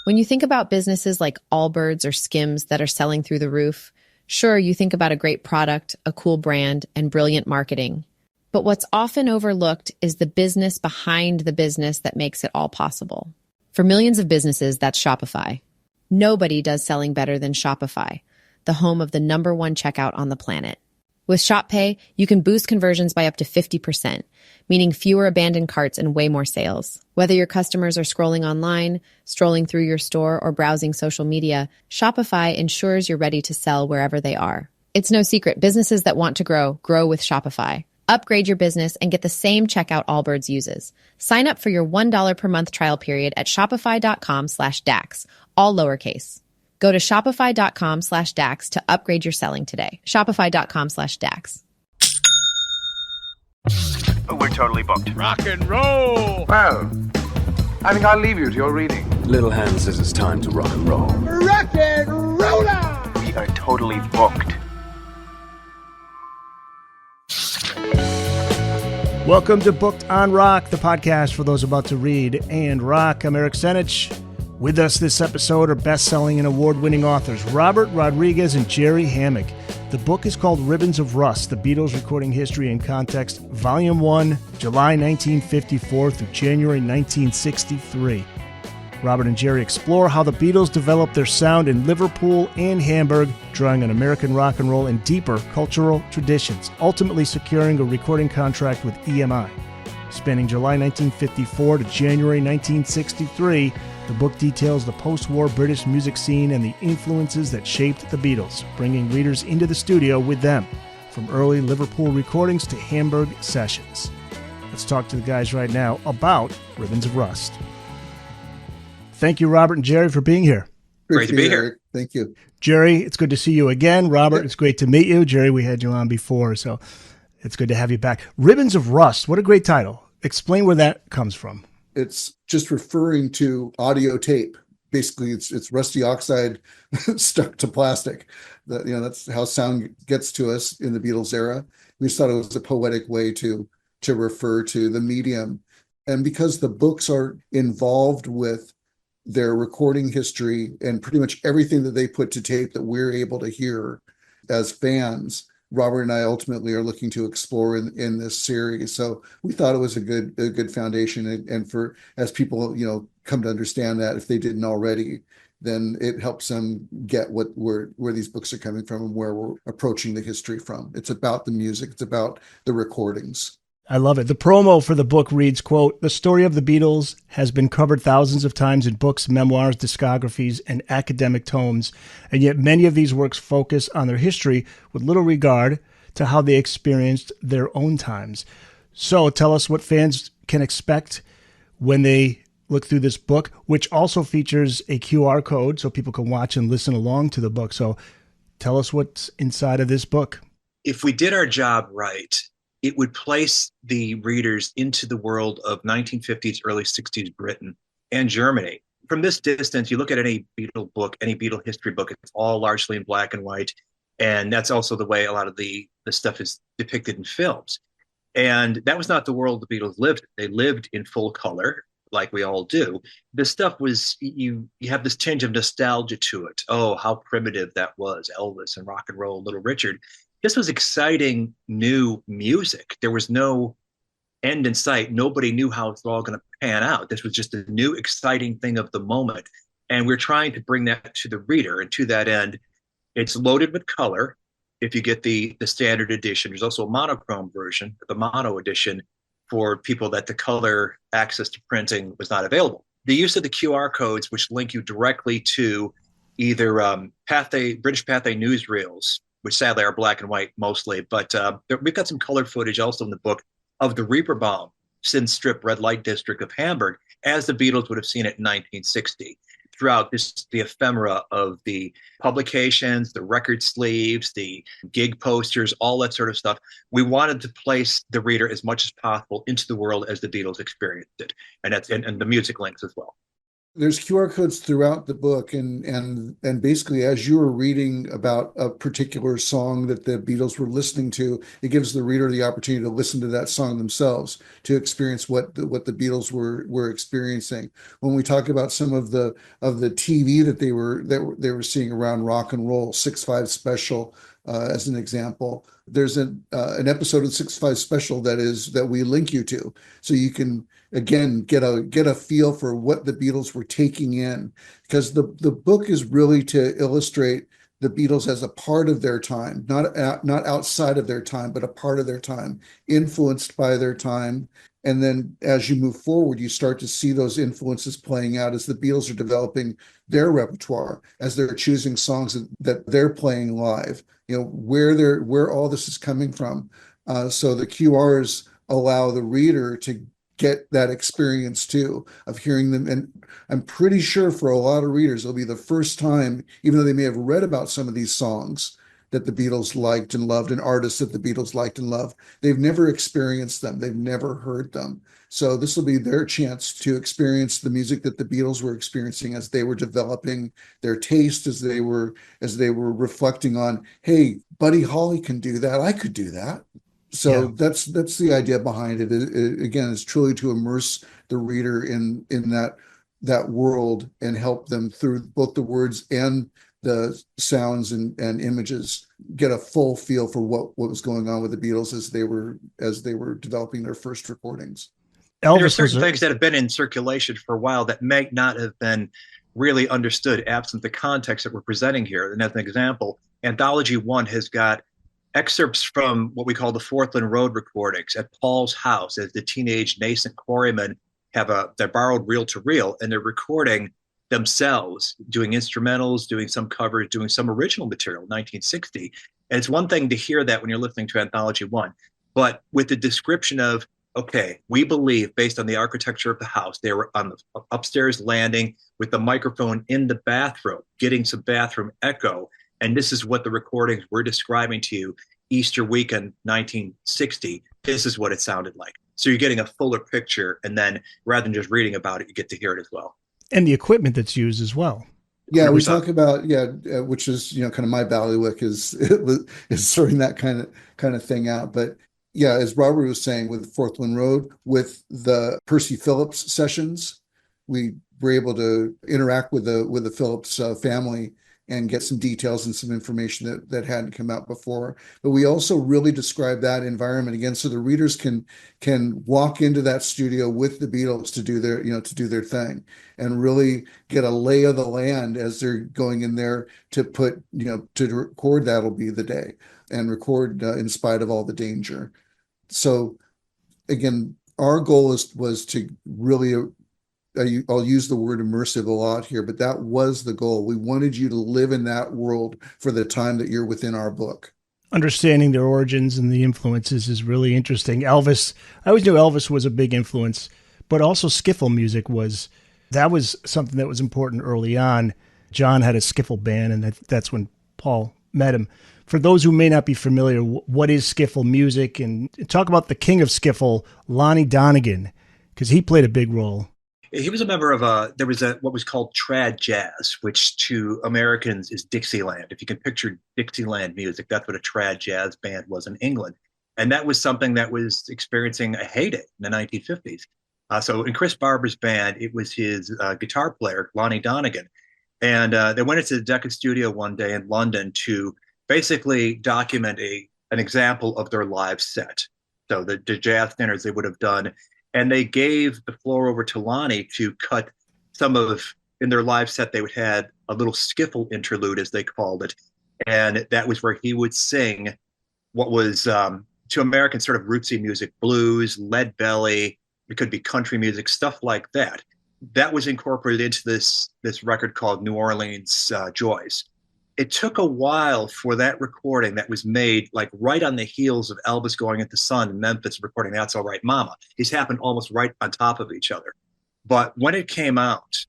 When you think about businesses like Allbirds or Skims that are selling through the roof, sure, you think about a great product, a cool brand, and brilliant marketing. But what's often overlooked is the business behind the business that makes it all possible. For millions of businesses, that's Shopify. Nobody does selling better than Shopify, the home of the #1 checkout on the planet. With Shop Pay, you can boost conversions by up to 50%, meaning fewer abandoned carts and way more sales. Whether your customers are scrolling online, strolling through your store, or browsing social media, Shopify ensures you're ready to sell wherever they are. It's no secret, businesses that want to grow with Shopify. Upgrade your business and get the same checkout Allbirds uses. Sign up for your $1 per month trial period at shopify.com/DAX, all lowercase. Go to shopify.com/DAX to upgrade your selling today. Shopify.com/DAX. We're totally booked. Rock and roll! Well, I think I'll leave you to your reading. Little Hand says it's time to rock and roll. Rock and roller! We are totally booked. Welcome to Booked on Rock, the podcast for those about to read and rock. I'm Eric Senich. With us this episode are best-selling and award-winning authors Robert Rodriguez and Jerry Hammack. The book is called Ribbons of Rust, The Beatles Recording History and Context, Volume 1, July 1954 through January 1963. Robert and Jerry explore how the Beatles developed their sound in Liverpool and Hamburg, drawing on American rock and roll and deeper cultural traditions, ultimately securing a recording contract with EMI. Spanning July 1954 to January 1963, the book details the post-war British music scene and the influences that shaped the Beatles, bringing readers into the studio with them, from early Liverpool recordings to Hamburg sessions. Let's talk to the guys right now about Ribbons of Rust. Thank you, Robert and Jerry, for being here. Great to be here. Thank you. Jerry, it's good to see you again. Robert, It's great to meet you. Jerry, we had you on before, so it's good to have you back. Ribbons of Rust, what a great title. Explain where that comes from. It's just referring to audio tape. Basically, it's rusty oxide stuck to plastic. That's how sound gets to us in the Beatles era. We just thought it was a poetic way to refer to the medium. And because the books are involved with their recording history and pretty much everything that they put to tape that we're able to hear as fans, Robert and I ultimately are looking to explore in this series. So we thought it was a good foundation, and for as people come to understand that, if they didn't already, then it helps them get where these books are coming from and where we're approaching the history from. It's about the music. It's about the recordings. I love it. The promo for the book reads, quote, "The story of the Beatles has been covered thousands of times in books, memoirs, discographies, and academic tomes, and yet many of these works focus on their history with little regard to how they experienced their own times." So tell us what fans can expect when they look through this book, which also features a QR code so people can watch and listen along to the book. So tell us what's inside of this book. If we did our job right, it would place the readers into the world of 1950s, early 60s Britain and Germany. From this distance, you look at any Beatle book, any Beatle history book, it's all largely in black and white. And that's also the way a lot of the stuff is depicted in films. And that was not the world the Beatles lived in. They lived in full color, like we all do. The stuff was, you have this tinge of nostalgia to it. Oh, how primitive that was, Elvis and rock and roll, Little Richard. This was exciting new music. There was no end in sight. Nobody knew how it's all going to pan out. This was just a new, exciting thing of the moment. And we're trying to bring that to the reader. And to that end, it's loaded with color. If you get the standard edition, there's also a monochrome version, the mono edition, for people that the color access to printing was not available. The use of the QR codes, which link you directly to either British Pathé newsreels, which sadly are black and white mostly, but we've got some color footage also in the book of the Reeperbahn Sin Strip red light district of Hamburg, as the Beatles would have seen it in 1960. Throughout the ephemera of the publications, the record sleeves, the gig posters, all that sort of stuff, we wanted to place the reader as much as possible into the world as the Beatles experienced it, and the music links as well. There's QR codes throughout the book, and basically as you were reading about a particular song that the Beatles were listening to, it gives the reader the opportunity to listen to that song themselves, to experience what the Beatles were experiencing. When we talk about some of the TV that they were seeing around rock and roll, 6-5 Special, as an example, there's an episode of 6-5 Special that we link you to, so you can again get a feel for what the Beatles were taking in, because the book is really to illustrate the Beatles as a part of their time, not outside of their time, but a part of their time, influenced by their time. And then as you move forward, you start to see those influences playing out as the Beatles are developing their repertoire, as they're choosing songs that they're playing live, where all this is coming from. So the QRs allow the reader to get that experience too, of hearing them. And I'm pretty sure for a lot of readers, it'll be the first time, even though they may have read about some of these songs that the Beatles liked and loved, and artists that the Beatles liked and loved, they've never experienced them. They've never heard them. So this will be their chance to experience the music that the Beatles were experiencing as they were developing their taste, as they were reflecting on, hey, Buddy Holly can do that. I could do that. So that's the idea behind it. Again, it's truly to immerse the reader in that world and help them through both the words and the sounds and images, get a full feel for what was going on with the Beatles as they were developing their first recordings. There are certain things that have been in circulation for a while that may not have been really understood absent the context that we're presenting here. And as an example, Anthology 1 has got excerpts from what we call the Forthland Road recordings at Paul's house as the teenage nascent quarrymen they're borrowed reel to reel, and they're recording themselves, doing instrumentals, doing some covers, doing some original material, 1960. And it's one thing to hear that when you're listening to Anthology 1, but with the description of, okay, we believe based on the architecture of the house, they were on the upstairs landing with the microphone in the bathroom, getting some bathroom echo. And this is what the recordings we're describing to you, Easter weekend, 1960. This is what it sounded like. So you're getting a fuller picture. And then rather than just reading about it, you get to hear it as well. And the equipment that's used as well. Yeah, we talk about, which is, kind of my bailiwick is sorting that kind of thing out. But yeah, as Robert was saying, with Forthland Road, with the Percy Phillips sessions, we were able to interact with the Phillips family and get some details and some information that hadn't come out before. But we also really describe that environment again, so the readers can walk into that studio with the Beatles to do their thing, and really get a lay of the land as they're going in there to record That'll Be the Day, and record In Spite of All the Danger. So again, our goal was to really, I'll use the word immersive a lot here, but that was the goal. We wanted you to live in that world for the time that you're within our book. Understanding their origins and the influences is really interesting. Elvis, I always knew Elvis was a big influence, but also skiffle music was something that was important early on. John had a skiffle band, and that's when Paul met him. For those who may not be familiar, what is skiffle music? And talk about the king of skiffle, Lonnie Donegan, because he played a big role. He was a member of there was what was called trad jazz, which to Americans is Dixieland. If you can picture Dixieland music, that's what a trad jazz band was in England. And that was something that was experiencing a heyday in the 1950s. So in Chris Barber's band, it was his guitar player, Lonnie Donegan. And they went into the Decca studio one day in London to basically document an example of their live set. So the jazz standards they would have done. And they gave the floor over to Lonnie to cut in their live set, they would had a little skiffle interlude, as they called it. And that was where he would sing what was, to Americans, sort of rootsy music, blues, lead belly, it could be country music, stuff like that. That was incorporated into this record called New Orleans Joys. It took a while for that recording that was made like right on the heels of Elvis going into Sun in Memphis recording That's All Right Mama. These happened almost right on top of each other. But when it came out,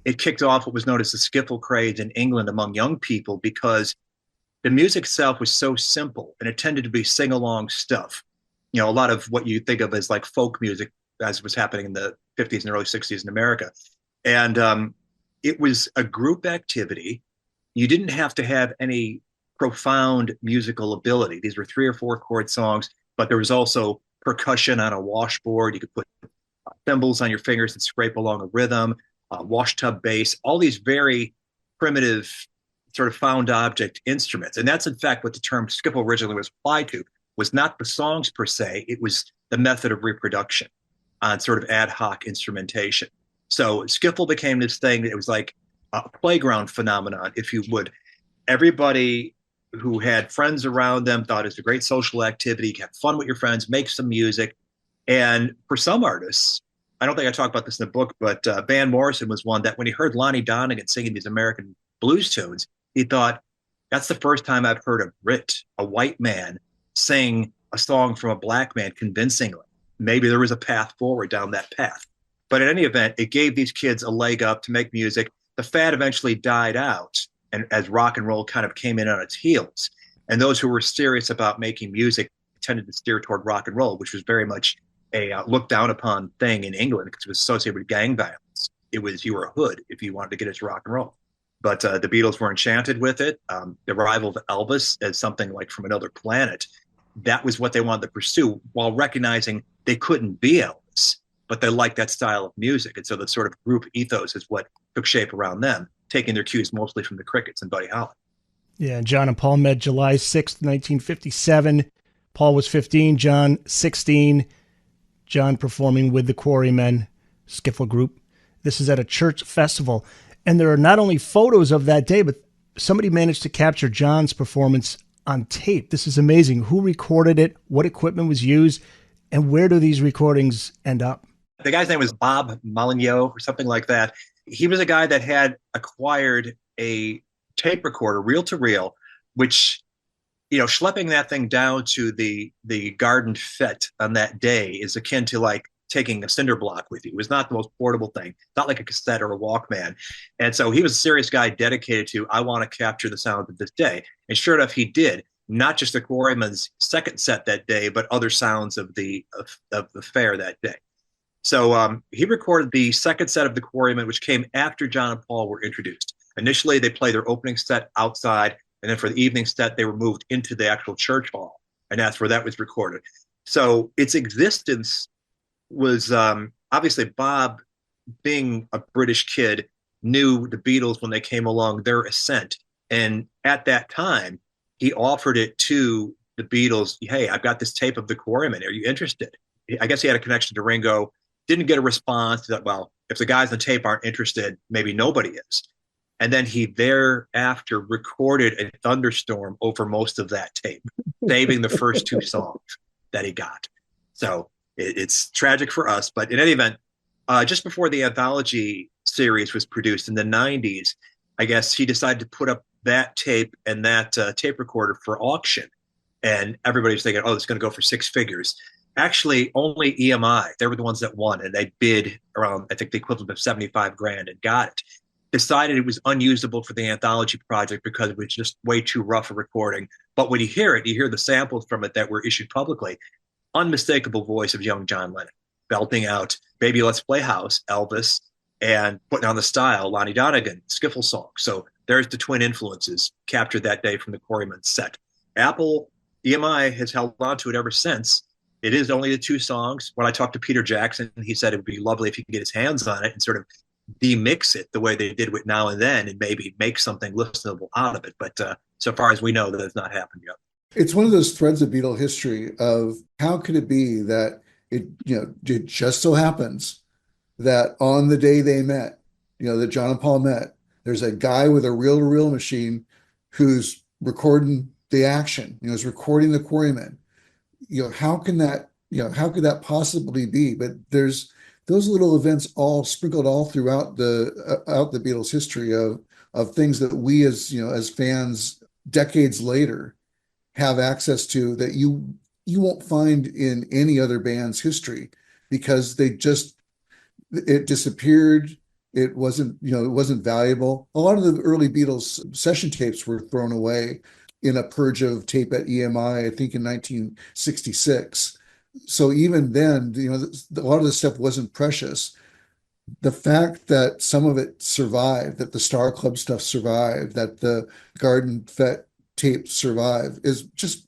it kicked off what was known as the skiffle craze in England among young people, because the music itself was so simple and it tended to be sing-along stuff. A lot of what you think of as like folk music, as was happening in the 50s and early 60s in America. And it was a group activity. You didn't have to have any profound musical ability. These were 3 or 4 chord songs, but there was also percussion on a washboard. You could put cymbals on your fingers and scrape along a rhythm, wash tub bass, all these very primitive sort of found object instruments. And that's in fact what the term skiffle originally was applied to, was not the songs per se, it was the method of reproduction on sort of ad hoc instrumentation. So skiffle became this thing that was like a playground phenomenon, if you would. Everybody who had friends around them thought it was a great social activity, have fun with your friends, make some music. And for some artists, I don't think I talked about this in the book, but Van Morrison was one that when he heard Lonnie Donegan singing these American blues tunes, he thought, that's the first time I've heard a Brit, a white man, sing a song from a black man convincingly. Maybe there was a path forward down that path. But in any event, it gave these kids a leg up to make music. The fad eventually died out, and as rock and roll kind of came in on its heels. And those who were serious about making music tended to steer toward rock and roll, which was very much a looked down upon thing in England because it was associated with gang violence. It was, you were a hood if you wanted to get into rock and roll. But the Beatles were enchanted with it. The arrival of Elvis as something like from another planet, that was what they wanted to pursue, while recognizing they couldn't be Elvis, but they liked that style of music. And so the sort of group ethos is what took shape around them, taking their cues mostly from the Crickets and Buddy Holly. Yeah, John and Paul met July 6th, 1957. Paul was 15, John 16. John performing with the Quarrymen skiffle group. This is at a church festival. And there are not only photos of that day, but somebody managed to capture John's performance on tape. This is amazing. Who recorded it? What equipment was used? And where do these recordings end up? The guy's name was Bob Molyneux or something like that. He was a guy that had acquired a tape recorder, reel to reel, which, you know, schlepping that thing down to the garden fete on that day is akin to like taking a cinder block with you. It was not the most portable thing, not like a cassette or a Walkman. And so he was a serious guy dedicated to, I want to capture the sound of this day. And sure enough, he did. Not just the Quarrymen's second set that day, but other sounds of the fair that day. So he recorded the second set of the Quarrymen, which came after John and Paul were introduced. Initially, they played their opening set outside, and then for the evening set, they were moved into the actual church hall, and that's where that was recorded. So its existence was obviously Bob, being a British kid, knew the Beatles when they came along, their ascent. And at that time, he offered it to the Beatles. Hey, I've got this tape of the Quarrymen. Are you interested? I guess he had a connection to Ringo. Didn't get a response. That, well, if the guys on the tape aren't interested, maybe nobody is. And then he thereafter recorded a thunderstorm over most of that tape, saving the first 2 songs that he got. So it's tragic for us. But in any event, just before the anthology series was produced in the 90s, I guess he decided to put up that tape and that tape recorder for auction. And everybody was thinking, oh, it's going to go for 6 figures. Actually, only EMI, they were the ones that won, and they bid around, I think, the equivalent of 75 grand and got it. Decided it was unusable for the anthology project because it was just way too rough a recording. But when you hear it, you hear the samples from it that were issued publicly. Unmistakable voice of young John Lennon, belting out Baby Let's Play House, Elvis, and putting on the style, Lonnie Donegan, skiffle song. So there's the twin influences captured that day from the Quarrymen set. Apple, EMI has held on to it ever since. It is only the 2 songs. When I talked to Peter Jackson, he said it would be lovely if he could get his hands on it and sort of demix it the way they did with Now and Then and maybe make something listenable out of it. But so far as we know, that has not happened yet. It's one of those threads of Beatle history of how could it be that it just so happens that on the day they met, that John and Paul met, there's a guy with a reel-to-reel machine who's recording the action, is recording the Quarrymen. How can that, how could that possibly be? But there's those little events all sprinkled all throughout the Beatles history of things that we as fans decades later have access to that you won't find in any other band's history because it disappeared. It wasn't, it wasn't valuable. A lot of the early Beatles session tapes were thrown away in a purge of tape at EMI, I think in 1966. So even then, a lot of the stuff wasn't precious. The fact that some of it survived, that the Star Club stuff survived, that the Garden Fete tapes survive, is just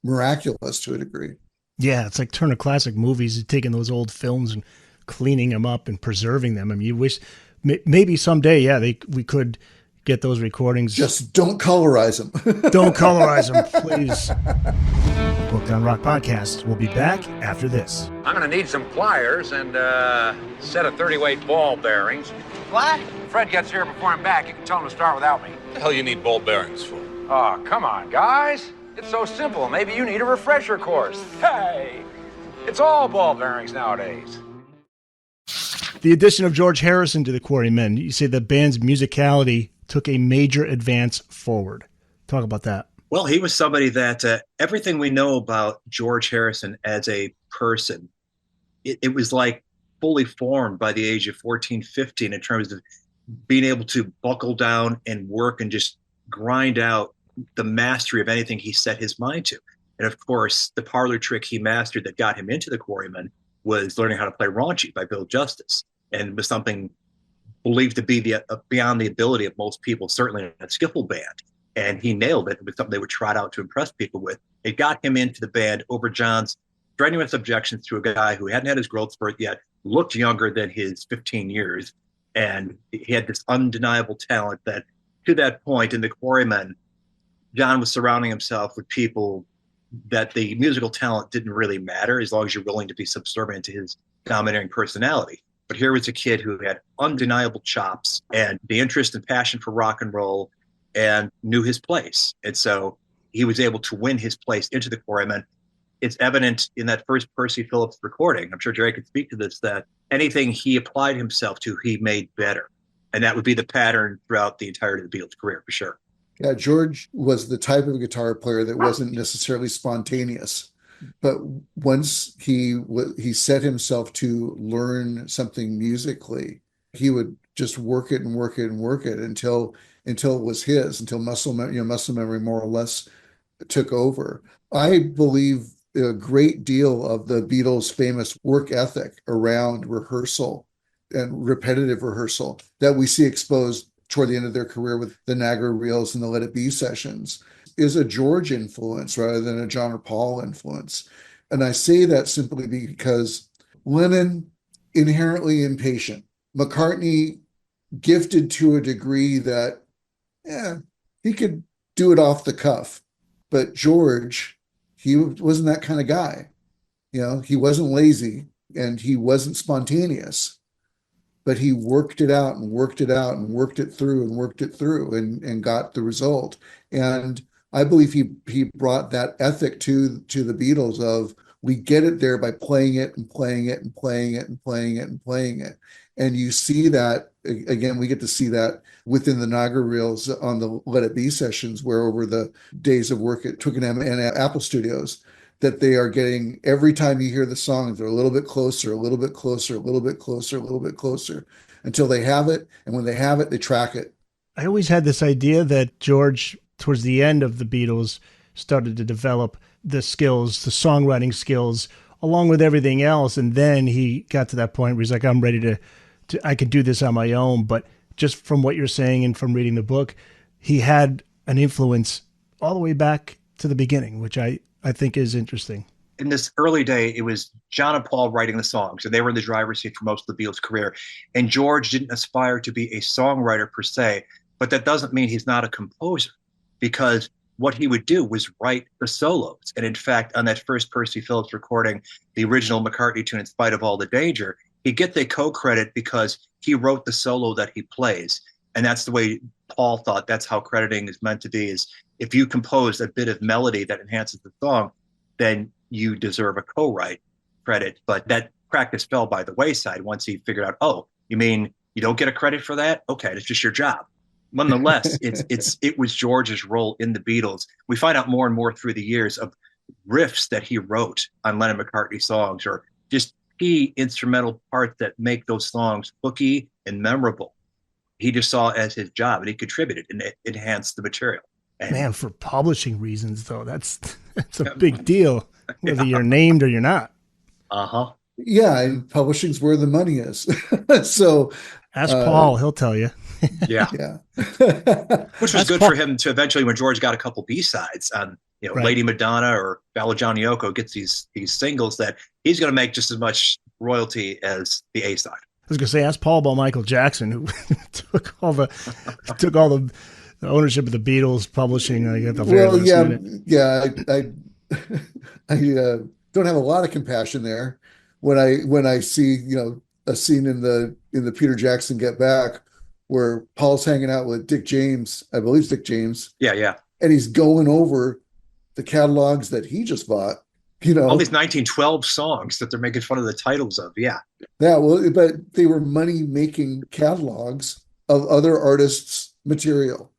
miraculous to a degree. Yeah, it's like Turner Classic Movies, taking those old films and cleaning them up and preserving them. I mean, you wish maybe someday, we could get those recordings. Just don't colorize them. Don't colorize them, please. Booked on Rock Podcast. We'll be back after this. I'm going to need some pliers and a set of 30-weight ball bearings. What? If Fred gets here before I'm back, you can tell him to start without me. What the hell you need ball bearings for? Oh, come on, guys. It's so simple. Maybe you need a refresher course. Hey, it's all ball bearings nowadays. The addition of George Harrison to the Quarrymen, you say the band's musicality took a major advance forward. Talk about that. Well, he was somebody that everything we know about George Harrison as a person, it was like fully formed by the age of 14, 15 in terms of being able to buckle down and work and just grind out the mastery of anything he set his mind to. And of course, the parlor trick he mastered that got him into the Quarrymen was learning how to play Raunchy by Bill Justice, and was something believed to be beyond the ability of most people, certainly in a skiffle band. And he nailed it. It was something they would trot out to impress people with. It got him into the band over John's strenuous objections to a guy who hadn't had his growth spurt yet, looked younger than his 15 years, and he had this undeniable talent that, to that point in the Quarrymen, John was surrounding himself with people that the musical talent didn't really matter as long as you're willing to be subservient to his domineering personality. But here was a kid who had undeniable chops and the interest and passion for rock and roll and knew his place. And so he was able to win his place into the Quarrymen. It's evident in that first Percy Phillips recording, I'm sure Jerry could speak to this, that anything he applied himself to, he made better. And that would be the pattern throughout the entirety of the Beatles' career, for sure. Yeah, George was the type of guitar player that wasn't necessarily spontaneous. But once he set himself to learn something musically, he would just work it and work it and work it until it was his, until muscle memory more or less took over. I believe a great deal of the Beatles' famous work ethic around rehearsal and repetitive rehearsal that we see exposed toward the end of their career with the Niagara Reels and the Let It Be sessions is a George influence rather than a John or Paul influence. And I say that simply because Lennon, inherently impatient, McCartney, gifted to a degree that, he could do it off the cuff. But George, he wasn't that kind of guy. He wasn't lazy and he wasn't spontaneous, but he worked it out and worked it out and worked it through and got the result. And I believe he brought that ethic to the Beatles of, we get it there by playing it and playing it and playing it and playing it and playing it. And you see that, again, we get to see that within the Niagara Reels on the Let It Be sessions, where over the days of work at Twickenham and Apple Studios, that they are getting, every time you hear the songs, they're a little bit closer, a little bit closer, a little bit closer, a little bit closer, until they have it. And when they have it, they track it. I always had this idea that George, towards the end of the Beatles, started to develop the skills, the songwriting skills, along with everything else. And then he got to that point where he's like, I'm ready to I can do this on my own. But just from what you're saying and from reading the book, he had an influence all the way back to the beginning, which I think is interesting. In this early day, it was John and Paul writing the songs, and they were in the driver's seat for most of the Beatles' career. And George didn't aspire to be a songwriter per se, but that doesn't mean he's not a composer, because what he would do was write the solos. And in fact, on that first Percy Phillips recording, the original McCartney tune, In Spite of All the Danger, he gets a co-credit because he wrote the solo that he plays. And that's the way Paul thought that's how crediting is meant to be, is if you compose a bit of melody that enhances the song, then you deserve a co-write credit. But that practice fell by the wayside once he figured out, oh, you mean you don't get a credit for that? Okay, it's just your job. Nonetheless, it was George's role in the Beatles. We find out more and more through the years of riffs that he wrote on Lennon McCartney songs, or just key instrumental parts that make those songs hooky and memorable. He just saw it as his job, and he contributed and it enhanced the material. And man, for publishing reasons, though, that's a big deal, whether you're named or you're not. Uh-huh. Yeah, and publishing's where the money is. So Ask Paul, he'll tell you. Yeah. yeah. Which was good for him to eventually, when George got a couple B-sides on, Right. Lady Madonna or Bella John Yoko gets these singles, that he's going to make just as much royalty as the A-side. I was gonna say, ask Paul about Michael Jackson, who took all the ownership of the Beatles publishing. I got the very last minute. Yeah. I don't have a lot of compassion there when I see a scene in the Peter Jackson Get Back where Paul's hanging out with Dick James, I believe it's Dick James. Yeah. And he's going over the catalogs that he just bought. All these 1912 songs that they're making fun of the titles of. Yeah. Yeah, well, but they were money-making catalogs of other artists' material.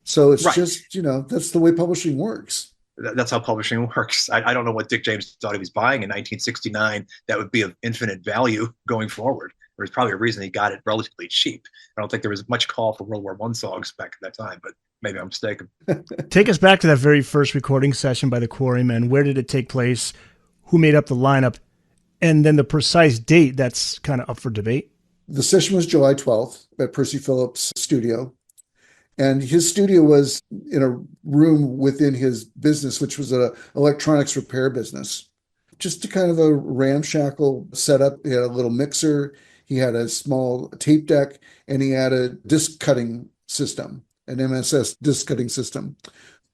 So it's just, that's the way publishing works. That's how publishing works. I don't know what Dick James thought he was buying in 1969 that would be of infinite value going forward. There was probably a reason he got it relatively cheap. I don't think there was much call for World War I songs back at that time, but maybe I'm mistaken. Take us back to that very first recording session by the Quarrymen. Where did it take place? Who made up the lineup? And then the precise date, that's kind of up for debate. The session was July 12th at Percy Phillips' studio. And his studio was in a room within his business, which was an electronics repair business. Just a kind of a ramshackle setup. He had a little mixer. He had a small tape deck, and he had a disc cutting system, an MSS disc cutting system.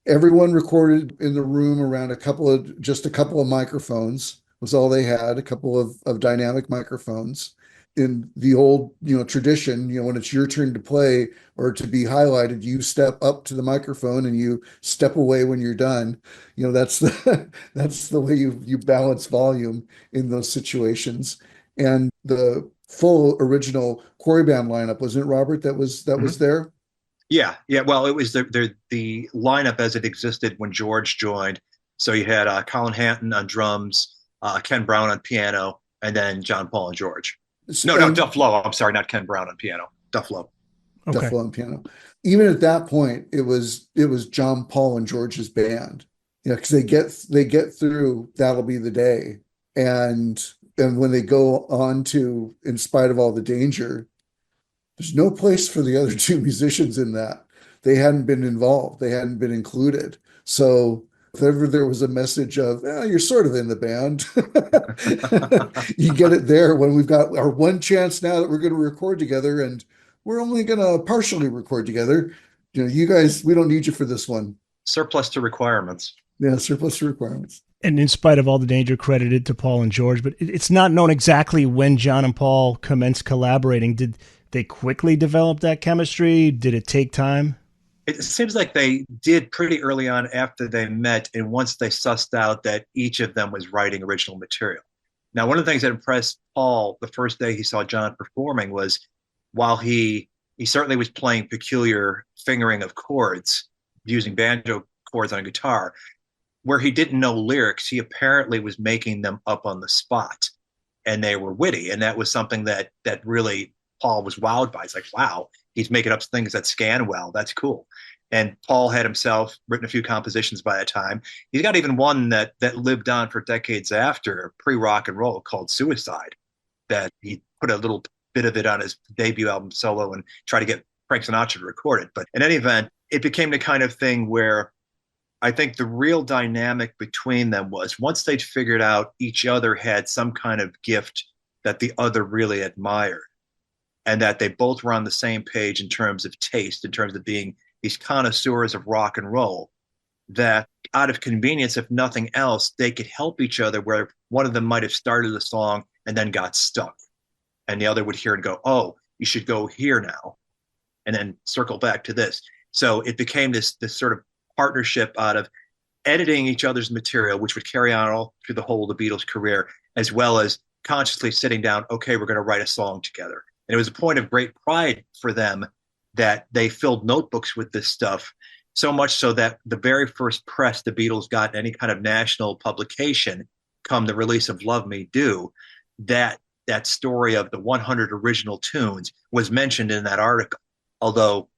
Everyone recorded in the room around a couple of microphones was all they had, a couple of dynamic microphones. In the old, tradition, when it's your turn to play or to be highlighted, you step up to the microphone and you step away when you're done. That's the way you balance volume in those situations. And the full original Quarry Band lineup, wasn't it, Robert? That was there. Yeah. Well, it was the lineup as it existed when George joined. So you had Colin Hanton on drums, Ken Brown on piano, and then John Paul and George. No, Duff Lowe. I'm sorry, not Ken Brown on piano. Duff Lowe. Okay. Duff Lowe on piano. Even at that point, it was John Paul and George's band. Because they get through That'll Be the Day, and when they go on to In Spite of All the Danger, there's no place for the other two musicians in that. They hadn't been involved. They hadn't been included. So if ever there was a message of, you're sort of in the band, you get it there when we've got our one chance now that we're going to record together, and we're only going to partially record together. You guys, we don't need you for this one. Surplus to requirements. Yeah, surplus to requirements. And In Spite of All the Danger, credited to Paul and George, but it's not known exactly when John and Paul commenced collaborating. Did they quickly develop that chemistry? Did it take time? It seems like they did pretty early on after they met, and once they sussed out that each of them was writing original material. Now, one of the things that impressed Paul the first day he saw John performing was, while he certainly was playing peculiar fingering of chords, using banjo chords on a guitar, where he didn't know lyrics, he apparently was making them up on the spot, and they were witty. And that was something that really Paul was wowed by. It's like, wow, he's making up things that scan well. That's cool. And Paul had himself written a few compositions by that time. He's got even one that lived on for decades after, pre-rock and roll, called Suicide, that he put a little bit of it on his debut album solo and tried to get Frank Sinatra to record it. But in any event, it became the kind of thing where I think the real dynamic between them was, once they'd figured out each other had some kind of gift that the other really admired, and that they both were on the same page in terms of taste, in terms of being these connoisseurs of rock and roll, that out of convenience, if nothing else, they could help each other, where one of them might have started a song and then got stuck, and the other would hear and go, oh, you should go here now, and then circle back to this. So it became this sort of partnership out of editing each other's material, which would carry on all through the whole of the Beatles' career, as well as consciously sitting down, okay, we're going to write a song together. And it was a point of great pride for them that they filled notebooks with this stuff, so much so that the very first press the Beatles got in any kind of national publication, come the release of Love Me Do, that story of the 100 original tunes was mentioned in that article. Although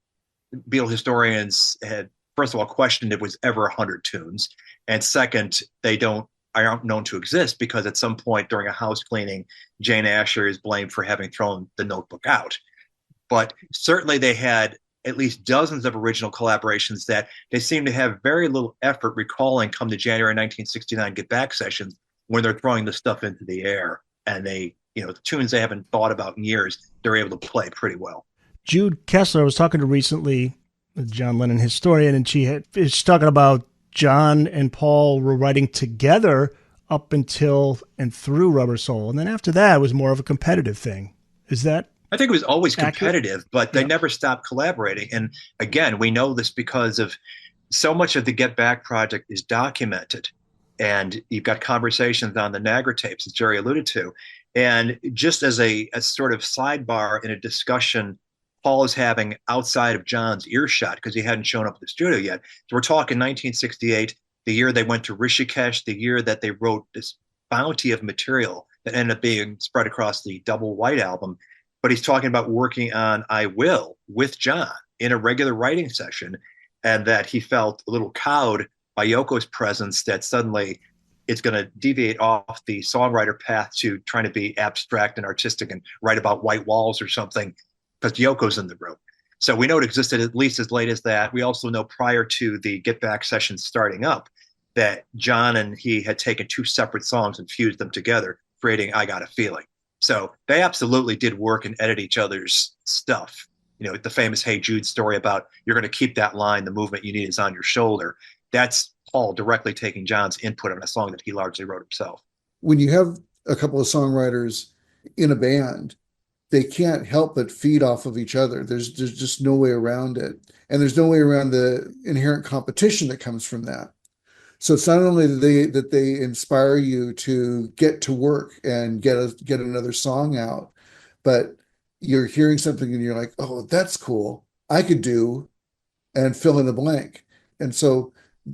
Beatle historians had, first of all, questioned if it was ever 100 tunes. And second, they don't aren't known to exist because at some point during a house cleaning, Jane Asher is blamed for having thrown the notebook out. But certainly they had at least dozens of original collaborations that they seem to have very little effort recalling come to January 1969 Get Back sessions when they're throwing the stuff into the air. And they, the tunes they haven't thought about in years, they're able to play pretty well. Jude Kessler, I was talking to recently, a John Lennon historian, and she's talking about John and Paul were writing together up until and through Rubber Soul. And then after that, it was more of a competitive thing. Is that I think it was always competitive, accurate? but they never stopped collaborating. And again, we know this because of so much of the Get Back project is documented. And you've got conversations on the Niagara tapes, as Jerry alluded to. And just as a sort of sidebar in a discussion Paul is having outside of John's earshot, because he hadn't shown up at the studio yet. So we're talking 1968, the year they went to Rishikesh, the year that they wrote this bounty of material that ended up being spread across the double white album. But he's talking about working on I Will with John in a regular writing session, and that he felt a little cowed by Yoko's presence, that suddenly it's going to deviate off the songwriter path to trying to be abstract and artistic and write about white walls or something, because Yoko's in the room. So we know it existed at least as late as that. We also know prior to the Get Back sessions starting up that John and he had taken two separate songs and fused them together, creating I Got a Feeling. So they absolutely did work and edit each other's stuff. The famous Hey Jude story about you're going to keep that line, the movement you need is on your shoulder. That's Paul directly taking John's input on a song that he largely wrote himself. When you have a couple of songwriters in a band, they can't help but feed off of each other. There's just no way around it. And there's no way around the inherent competition that comes from that. So it's not only that they inspire you to get to work and get another song out, but you're hearing something and you're like, oh, that's cool. I could do, and fill in the blank. And so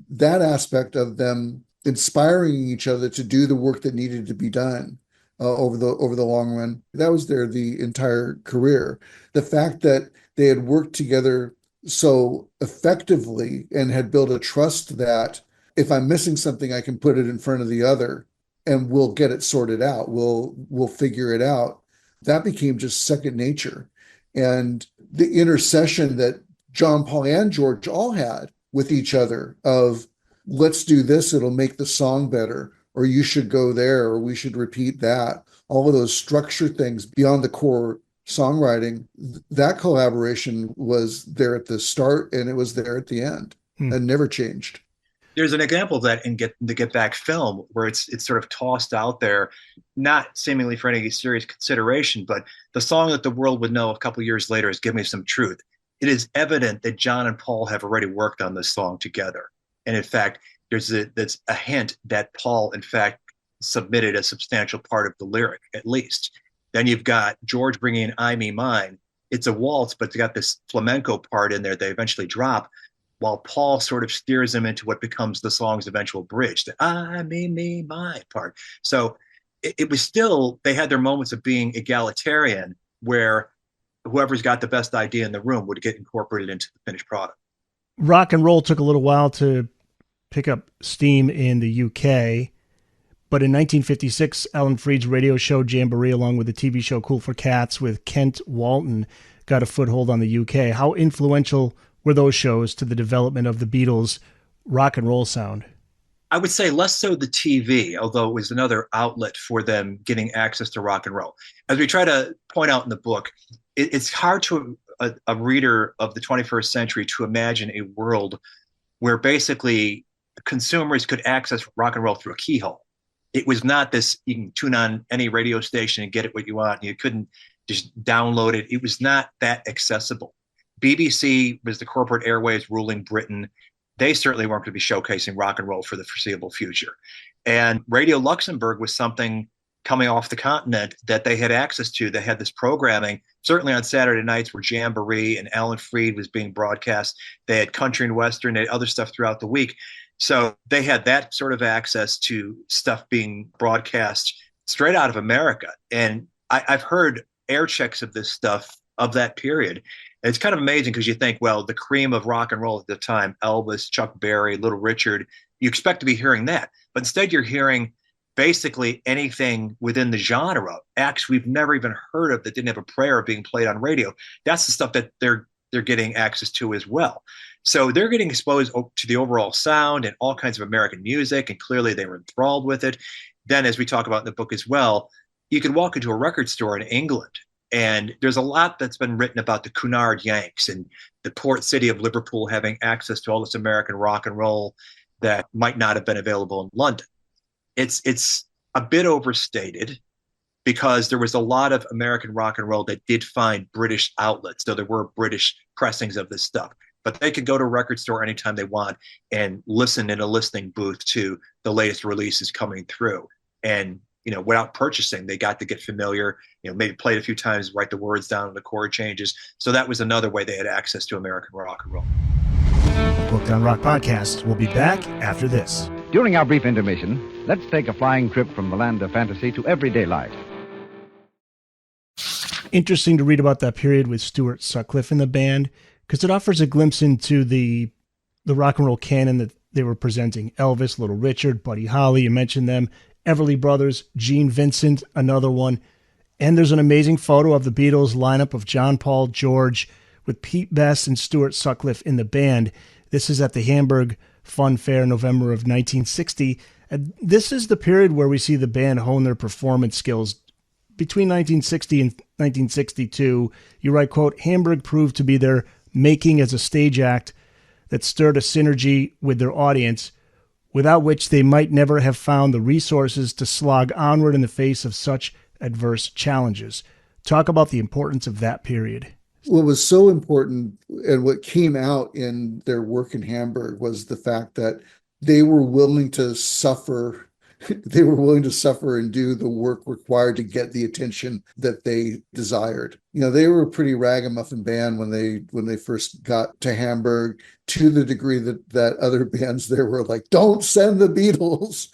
that aspect of them inspiring each other to do the work that needed to be done over the long run, that was the entire career. The fact that they had worked together so effectively and had built a trust that if I'm missing something, I can put it in front of the other and we'll get it sorted out. We'll figure it out. That became just second nature. And the intercession that John, Paul, and George all had with each other of, let's do this, it'll make the song better, or you should go there, or we should repeat that. All of those structure things beyond the core songwriting, that collaboration was there at the start and it was there at the end and never changed. There's an example of that in the Get Back film where it's sort of tossed out there, not seemingly for any serious consideration, but the song that the world would know a couple of years later is Give Me Some Truth. It is evident that John and Paul have already worked on this song together. And in fact, there's a hint that Paul, in fact, submitted a substantial part of the lyric, at least. Then you've got George bringing in I Me Mine. It's a waltz, but it's got this flamenco part in there they eventually drop, while Paul sort of steers him into what becomes the song's eventual bridge, the I, me, mine part. So it was still, they had their moments of being egalitarian where whoever's got the best idea in the room would get incorporated into the finished product. Rock and roll took a little while to pick up steam in the UK, but in 1956, Alan Freed's radio show Jamboree, along with the TV show Cool for Cats with Kent Walton, got a foothold on the UK. How influential were those shows to the development of the Beatles' rock and roll sound? I would say less so the TV, although it was another outlet for them getting access to rock and roll. As we try to point out in the book, it's hard to a reader of the 21st century to imagine a world where basically consumers could access rock and roll through a keyhole. It was not this, you can tune on any radio station and get it what you want. You couldn't just download it. It was not that accessible. BBC was the corporate airways ruling Britain. They certainly weren't going to be showcasing rock and roll for the foreseeable future. And Radio Luxembourg was something coming off the continent that they had access to. They had this programming, certainly on Saturday nights where Jamboree and Alan Freed was being broadcast. They had country and western, they had other stuff throughout the week. So they had that sort of access to stuff being broadcast straight out of America. And I've heard air checks of this stuff of that period. And it's kind of amazing because you think, well, the cream of rock and roll at the time, Elvis, Chuck Berry, Little Richard, You expect to be hearing that, but instead you're hearing basically anything within the genre, acts we've never even heard of that didn't have a prayer being played on radio. That's the stuff that they're getting access to as well. So they're getting exposed to the overall sound and all kinds of American music, and clearly they were enthralled with it. Then, as we talk about in the book as well, you could walk into a record store in England, and there's a lot that's been written about the Cunard Yanks and the port city of Liverpool having access to all this American rock and roll that might not have been available in London. It's a bit overstated because there was a lot of American rock and roll that did find British outlets. So there were British pressings of this stuff, but they could go to a record store anytime they want and listen in a listening booth to the latest releases coming through. And, without purchasing, they got to get familiar, maybe play it a few times, write the words down and the chord changes. So that was another way they had access to American rock and roll. Booked on Rock podcast. We'll be back after this. During our brief intermission, let's take a flying trip from the land of fantasy to everyday life. Interesting to read about that period with Stuart Sutcliffe in the band, because it offers a glimpse into the rock and roll canon that they were presenting. Elvis, Little Richard, Buddy Holly, you mentioned them, Everly Brothers, Gene Vincent, another one. And there's an amazing photo of the Beatles lineup of John, Paul, George, with Pete Best and Stuart Sutcliffe in the band. This is at the Hamburg Fun Fair, November of 1960. And this is the period where we see the band hone their performance skills. Between 1960 and 1962, you write, quote, Hamburg proved to be their making as a stage act that stirred a synergy with their audience, without which they might never have found the resources to slog onward in the face of such adverse challenges. Talk about the importance of that period. What was so important and what came out in their work in Hamburg was the fact that they were willing to suffer. They were willing to suffer and do the work required to get the attention that they desired. They were a pretty ragamuffin band when they first got to Hamburg, to the degree that other bands there were like, don't send the Beatles,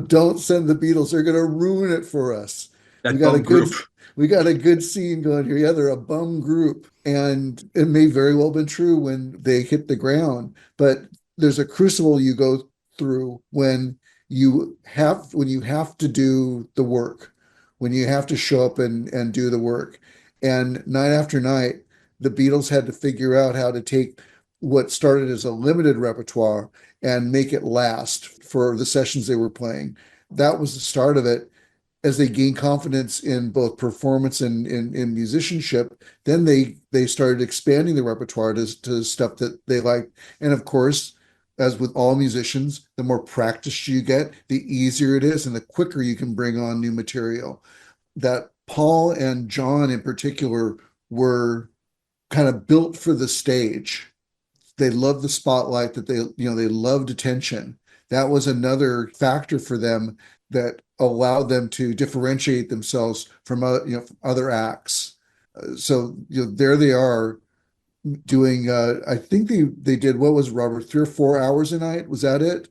don't send the Beatles. They're going to ruin it for us. We got a good scene going here. Yeah, they're a bum group. And it may very well have been true when they hit the ground. But there's a crucible you go through when you have to do the work, when you have to show up and do the work. And night after night, the Beatles had to figure out how to take what started as a limited repertoire and make it last for the sessions they were playing. That was the start of it. As they gained confidence in both performance and in musicianship, then they started expanding the repertoire to stuff that they liked. And of course, as with all musicians, the more practice you get, the easier it is and the quicker you can bring on new material. That Paul and John in particular were kind of built for the stage. They loved the spotlight, that they loved attention. That was another factor for them that allowed them to differentiate themselves from other acts. So there they are doing. I think they did, what was, Robert, 3 or 4 hours a night? Was that it?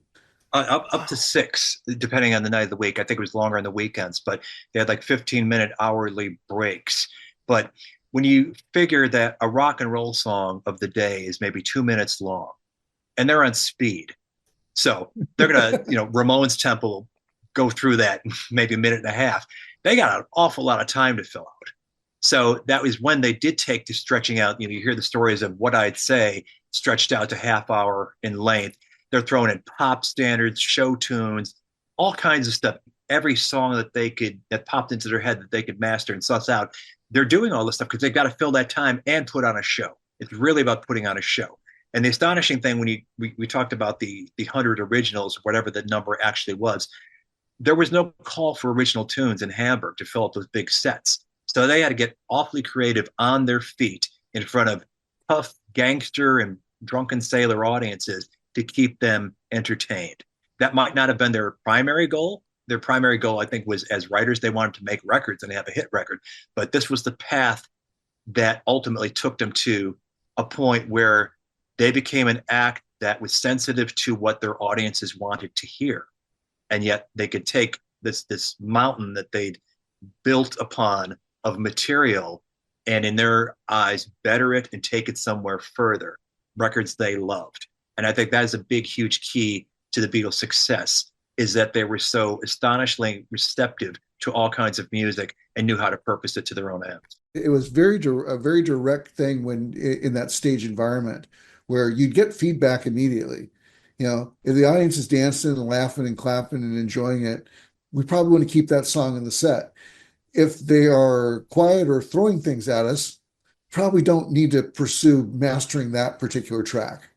Up to 6, depending on the night of the week. I think it was longer on the weekends, but they had like 15-minute hourly breaks. But when you figure that a rock and roll song of the day is maybe 2 minutes long, and they're on speed, so they're gonna, Ramones Temple, go through that maybe a minute and a half. They got an awful lot of time to fill out. So that was when they did take to stretching out. You hear the stories of What I'd Say stretched out to half hour in length. They're throwing in pop standards, show tunes, all kinds of stuff. Every song that popped into their head that they could master and suss out. They're doing all this stuff because they've got to fill that time and put on a show. It's really about putting on a show. And the astonishing thing, when we talked about the 100 originals, whatever the number actually was, there was no call for original tunes in Hamburg to fill up those big sets. So they had to get awfully creative on their feet in front of tough gangster and drunken sailor audiences to keep them entertained. That might not have been their primary goal. Their primary goal, I think, was as writers, they wanted to make records and have a hit record. But this was the path that ultimately took them to a point where they became an act that was sensitive to what their audiences wanted to hear. And yet they could take this mountain that they'd built upon of material and, in their eyes, better it and take it somewhere further. Records they loved. And I think that is a big, huge key to the Beatles' success is that they were so astonishingly receptive to all kinds of music and knew how to purpose it to their own ends. It was a very direct thing when in that stage environment where you'd get feedback immediately. If the audience is dancing and laughing and clapping and enjoying it, we probably want to keep that song in the set. If they are quiet or throwing things at us, probably don't need to pursue mastering that particular track.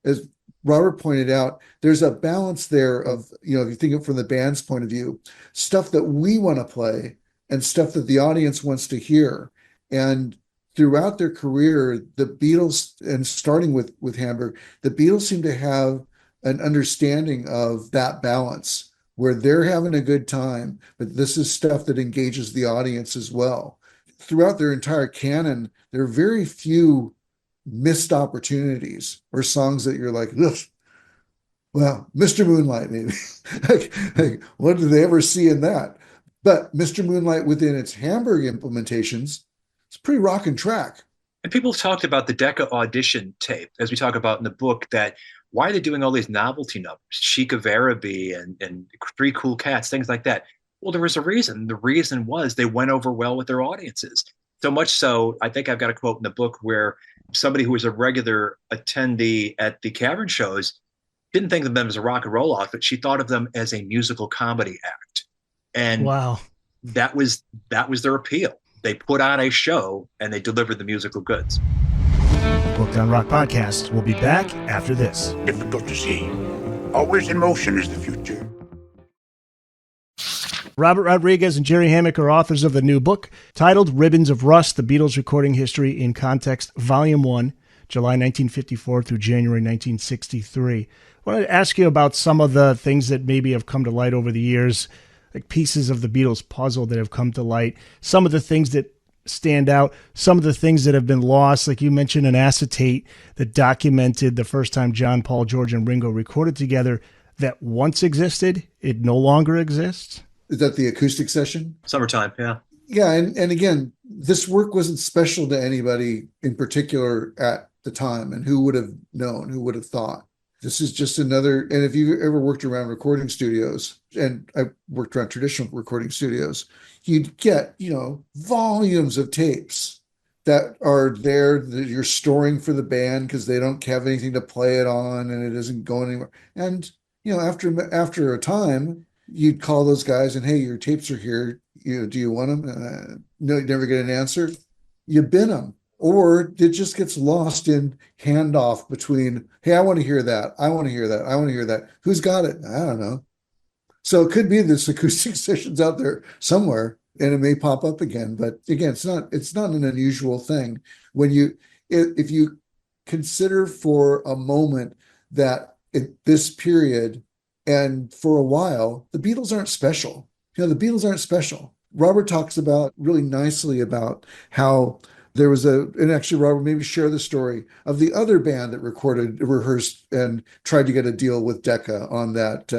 As Robert pointed out, there's a balance there of, if you think of it from the band's point of view, stuff that we want to play and stuff that the audience wants to hear. And throughout their career, the Beatles, and starting with Hamburg, the Beatles seem to have an understanding of that balance where they're having a good time, but this is stuff that engages the audience as well. Throughout their entire canon, there are very few missed opportunities or songs that you're like, ugh. Well, Mr. Moonlight, maybe. like, what did they ever see in that? But Mr. Moonlight within its Hamburg implementations, it's a pretty rocking track. And people have talked about the Decca audition tape, as we talk about in the book, that why are they doing all these novelty numbers, Chic of Araby and Three Cool Cats, things like that? Well, there was a reason. The reason was they went over well with their audiences. So much so, I think I've got a quote in the book where somebody who was a regular attendee at the Cavern shows didn't think of them as a rock and roll outfit. She thought of them as a musical comedy act. And wow, that was their appeal. They put on a show and they delivered the musical goods. Booked on Rock podcast. We'll be back after this. Difficult to see. Always in motion is the future. Robert Rodriguez and Jerry Hammack are authors of the new book titled Ribbons of Rust, The Beatles Recording History in Context, Volume 1, July 1954 through January 1963. I wanted to ask you about some of the things that maybe have come to light over the years, like pieces of the Beatles puzzle that have come to light, some of the things that stand out, some of the things that have been lost, like you mentioned an acetate that documented the first time John, Paul, George, and Ringo recorded together that once existed, it no longer exists. Is that the acoustic session? Summertime, yeah. Yeah, and again, this work wasn't special to anybody in particular at the time, and who would have known, who would have thought? This is just another, and if you've ever worked around recording studios, and I worked around traditional recording studios, you'd get, volumes of tapes that are there that you're storing for the band because they don't have anything to play it on and it isn't going anywhere. And, after a time, you'd call those guys and, hey, your tapes are here. Do you want them? No, you never get an answer. You bin them. Or it just gets lost in handoff between, hey, I want to hear that. I want to hear that. I want to hear that. Who's got it? I don't know. So it could be this acoustic session's out there somewhere and it may pop up again. But again, it's not an unusual thing. If you consider for a moment that in this period and for a while, the Beatles aren't special. The Beatles aren't special. Robert talks about really nicely about how there was and actually, Robert, maybe share the story of the other band that rehearsed, and tried to get a deal with Decca on that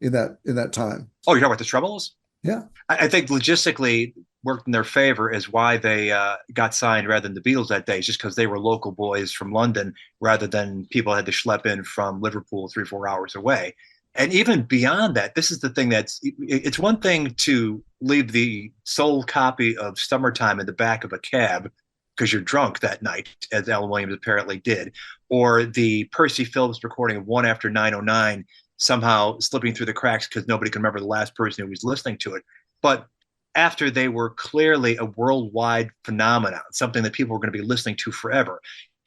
in that time. Oh, you're talking about the Troubles? Yeah. I think logistically worked in their favor is why they got signed rather than the Beatles that day, just because they were local boys from London rather than people had to schlep in from Liverpool 3-4 hours away. And even beyond that, this is the thing it's one thing to leave the sold copy of Summertime in the back of a cab because you're drunk that night, as Alan Williams apparently did, or the Percy Phillips recording of One After 909 somehow slipping through the cracks because nobody can remember the last person who was listening to it. But after they were clearly a worldwide phenomenon, something that people were going to be listening to forever,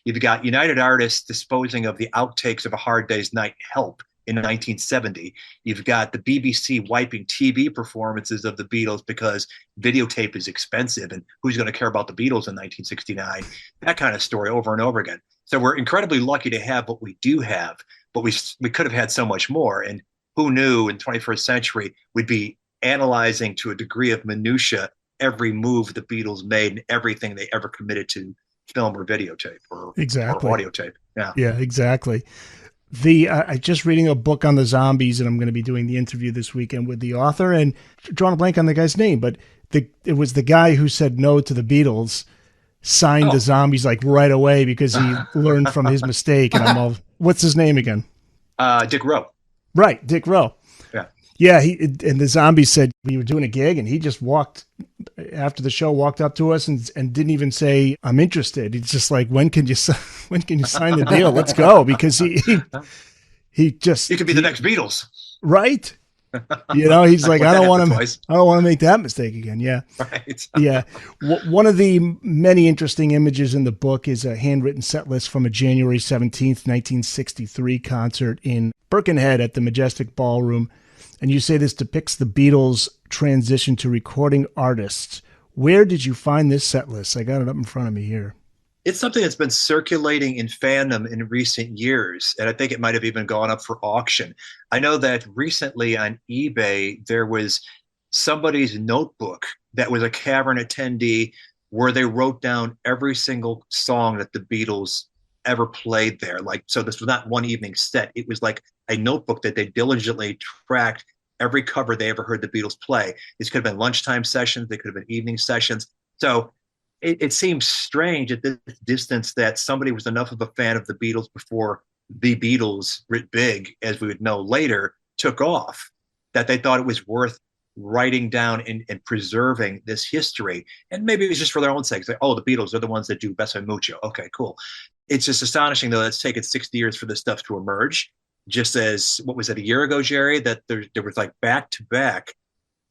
you've got United Artists disposing of the outtakes of A Hard Day's Night, Help, in 1970. You've got the BBC wiping TV performances of the Beatles because videotape is expensive and who's going to care about the Beatles in 1969? That kind of story over and over again. So we're incredibly lucky to have what we do have, but we could have had so much more. And who knew in the 21st century we'd be analyzing to a degree of minutia every move the Beatles made and everything they ever committed to film or videotape or audio tape. Yeah, exactly. I just reading a book on the Zombies, and I'm going to be doing the interview this weekend with the author, and drawing a blank on the guy's name, but it was the guy who said no to the Beatles, signed the Zombies like right away because he learned from his mistake. And I'm all, what's his name again? Dick Rowe. Right, Dick Rowe. Yeah. Yeah, and the Zombies said we were doing a gig, and he just walked after the show, walked up to us and didn't even say, "I'm interested." He's just like, "When can you sign the deal? Let's go." Because he just You could be the next Beatles. Right. He's like, I don't want to make that mistake again. Yeah. Right. Yeah. One of the many interesting images in the book is a handwritten set list from a January 17th, 1963 concert in Birkenhead at the Majestic Ballroom. And you say this depicts the Beatles' transition to recording artists. Where did you find this set list? I got it up in front of me here. It's something that's been circulating in fandom in recent years, and I think it might have even gone up for auction. I know that recently on eBay, there was somebody's notebook that was a cavern attendee where they wrote down every single song that the Beatles ever played there. So this was not one evening set. It was like a notebook that they diligently tracked every cover they ever heard the Beatles play. These could have been lunchtime sessions. They could have been evening sessions. So it seems strange at this distance that somebody was enough of a fan of the Beatles before the Beatles, writ big, as we would know later, took off, that they thought it was worth writing down and preserving this history. And maybe it was just for their own sake. Like, oh, the Beatles are the ones that do Beso Mucho. Okay, cool. It's just astonishing, though, that it's taken 60 years for this stuff to emerge. Just as, what was it, a year ago, Jerry, that there was like back-to-back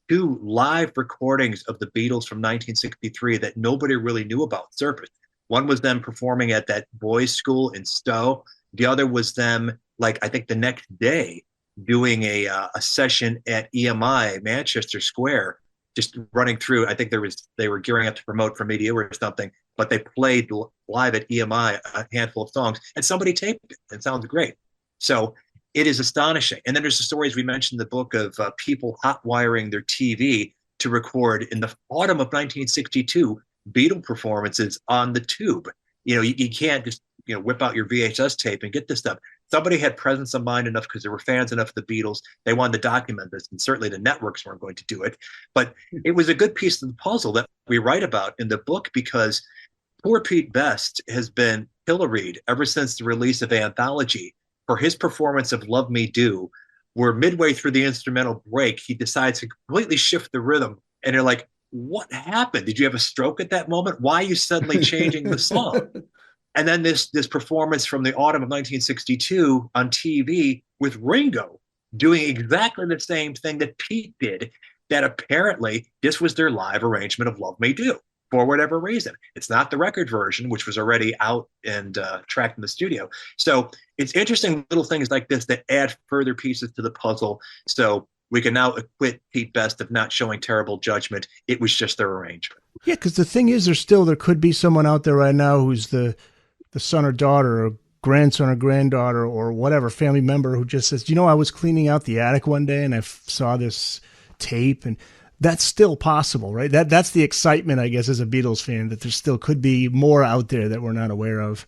2 live recordings of the Beatles from 1963 that nobody really knew about surfaced. One was them performing at that boys' school in Stowe. The other was them, I think the next day, doing a session at EMI, Manchester Square, just running through. I think they were gearing up to promote for media or something, but they played live at EMI a handful of songs, and somebody taped it. It sounds great. So it is astonishing. And then there's the stories we mentioned in the book of people hot wiring their TV to record in the autumn of 1962 Beatle performances on the tube. You can't just whip out your VHS tape and get this stuff. Somebody had presence of mind enough, because they were fans enough of the Beatles. They wanted to document this, and certainly the networks weren't going to do it. But it was a good piece of the puzzle that we write about in the book, because poor Pete Best has been pilloried ever since the release of Anthology for his performance of Love Me Do, where midway through the instrumental break, he decides to completely shift the rhythm. And you're like, what happened? Did you have a stroke at that moment? Why are you suddenly changing the song? And then this performance from the autumn of 1962 on TV with Ringo doing exactly the same thing that Pete did, that apparently this was their live arrangement of Love Me Do. For whatever reason. It's not the record version, which was already out and tracked in the studio. So it's interesting little things like this that add further pieces to the puzzle. So we can now acquit Pete Best of not showing terrible judgment. It was just their arrangement. Yeah, because the thing is, there could be someone out there right now who's the son or daughter or grandson or granddaughter or whatever family member who just says, I was cleaning out the attic one day and I saw this tape, and that's still possible, right? That's the excitement, I guess, as a Beatles fan, that there still could be more out there that we're not aware of.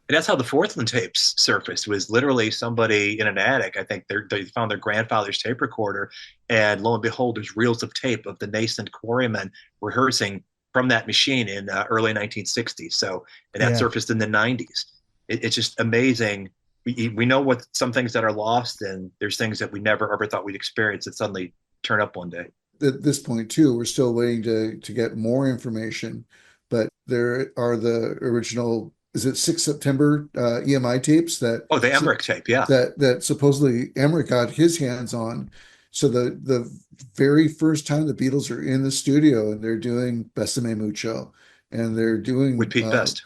And that's how the Forthland tapes surfaced, was literally somebody in an attic. I think they found their grandfather's tape recorder, and lo and behold, there's reels of tape of the nascent Quarrymen rehearsing from that machine in early 1960s. So, and that surfaced in the 90s. It's just amazing. We know what some things that are lost, and there's things that we never ever thought we'd experience that suddenly turn up one day. At this point too, we're still waiting to get more information, but there are the original, is it 6 September EMI tapes that the Emmerich tape, yeah, that supposedly Emmerich got his hands on. So the very first time the Beatles are in the studio and they're doing Besame Mucho, and they're doing with Pete Best,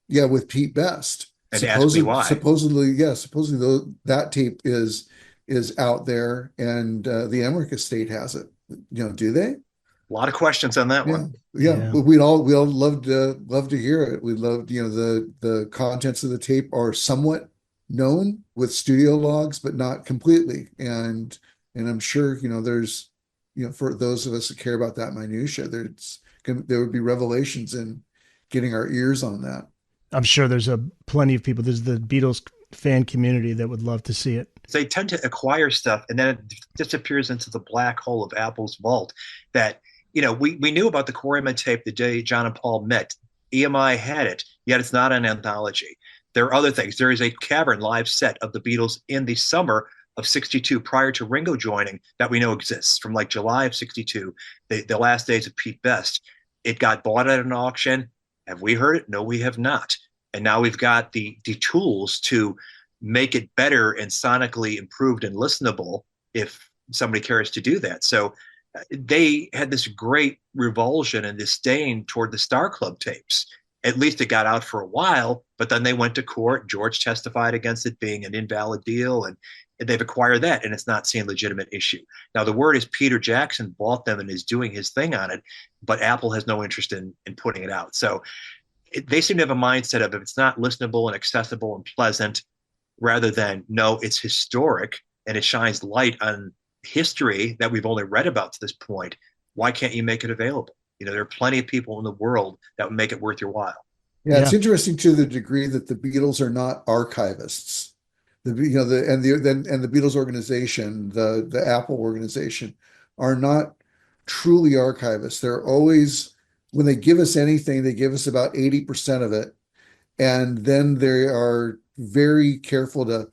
with Pete Best, and Ask Me Why. Supposedly that tape is out there, and the Emmerich estate has it. Do they? A lot of questions on that one. Yeah. But we'd all love to hear it. We'd love, the contents of the tape are somewhat known with studio logs, but not completely. And I'm sure, there's, for those of us that care about that minutia, there would be revelations in getting our ears on that. I'm sure there's plenty of people. There's the Beatles fan community that would love to see it. They tend to acquire stuff, and then it disappears into the black hole of Apple's vault. That, we knew about the Quarrymen tape the day John and Paul met. EMI had it, yet it's not an anthology. There are other things. There is a cavern live set of the Beatles in the summer of 62 prior to Ringo joining that we know exists from like July of 62, the last days of Pete Best. It got bought at an auction. Have we heard it? No, we have not. And now we've got the tools to make it better and sonically improved and listenable if somebody cares to do that. So they had this great revulsion and disdain toward the Star Club tapes. At least it got out for a while, but then they went to court. George testified against it being an invalid deal, and they've acquired that, and it's not seen a legitimate issue. Now, the word is Peter Jackson bought them and is doing his thing on it, but Apple has no interest in putting it out. So they seem to have a mindset of if it's not listenable and accessible and pleasant, rather than, no, it's historic and it shines light on history that we've only read about to this point. Why can't you make it available? There are plenty of people in the world that would make it worth your while. Yeah, it's interesting to the degree that the Beatles are not archivists. The Beatles organization, the Apple organization, are not truly archivists. They're always, when they give us anything, they give us about 80% of it, and then they are very careful to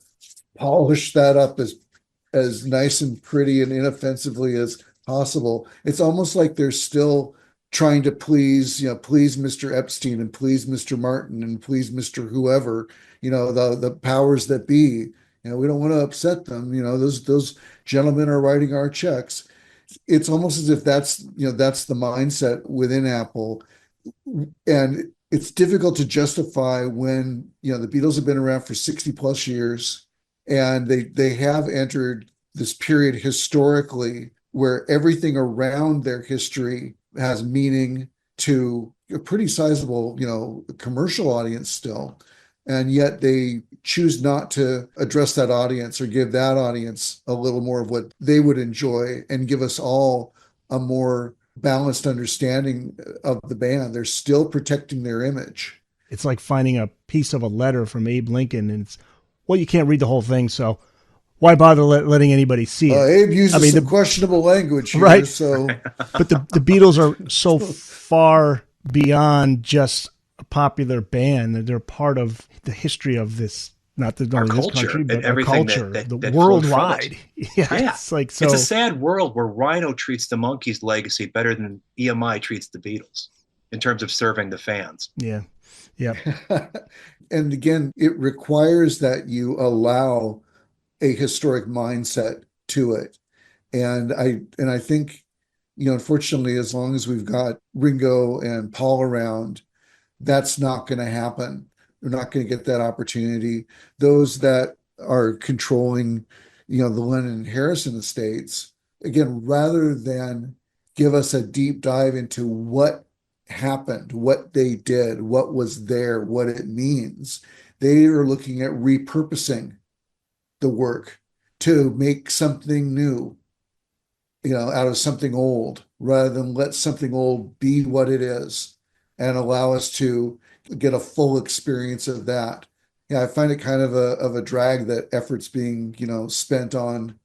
polish that up as nice and pretty and inoffensively as possible. It's almost like they're still trying to please Mr. Epstein and please Mr. Martin and please Mr. whoever, the powers that be. We don't want to upset them. Those gentlemen are writing our checks. It's almost as if that's the mindset within Apple. And it's difficult to justify when, the Beatles have been around for 60 plus years, and they have entered this period historically where everything around their history has meaning to a pretty sizable, commercial audience still. And yet they choose not to address that audience or give that audience a little more of what they would enjoy and give us all a more balanced understanding of the band. They're still protecting their image. It's like finding a piece of a letter from Abe Lincoln, and you can't read the whole thing, so why bother letting anybody see it? Abe uses some questionable language here, right? So, but the Beatles are so far beyond just a popular band that they're part of the history of this, not only this country, but our culture, that worldwide. Yeah. It's like, so it's a sad world where Rhino treats the Monkees' legacy better than EMI treats the Beatles in terms of serving the fans. Yeah. And again, it requires that you allow a historic mindset to it. And I think, unfortunately, as long as we've got Ringo and Paul around, that's not going to happen. We're not going to get that opportunity. Those that are controlling, the Lennon and Harrison estates, again, rather than give us a deep dive into what happened, what they did, what was there, what it means, they are looking at repurposing the work to make something new, out of something old, rather than let something old be what it is and allow us to get a full experience of that. Yeah, I find it kind of a drag that effort's being, spent on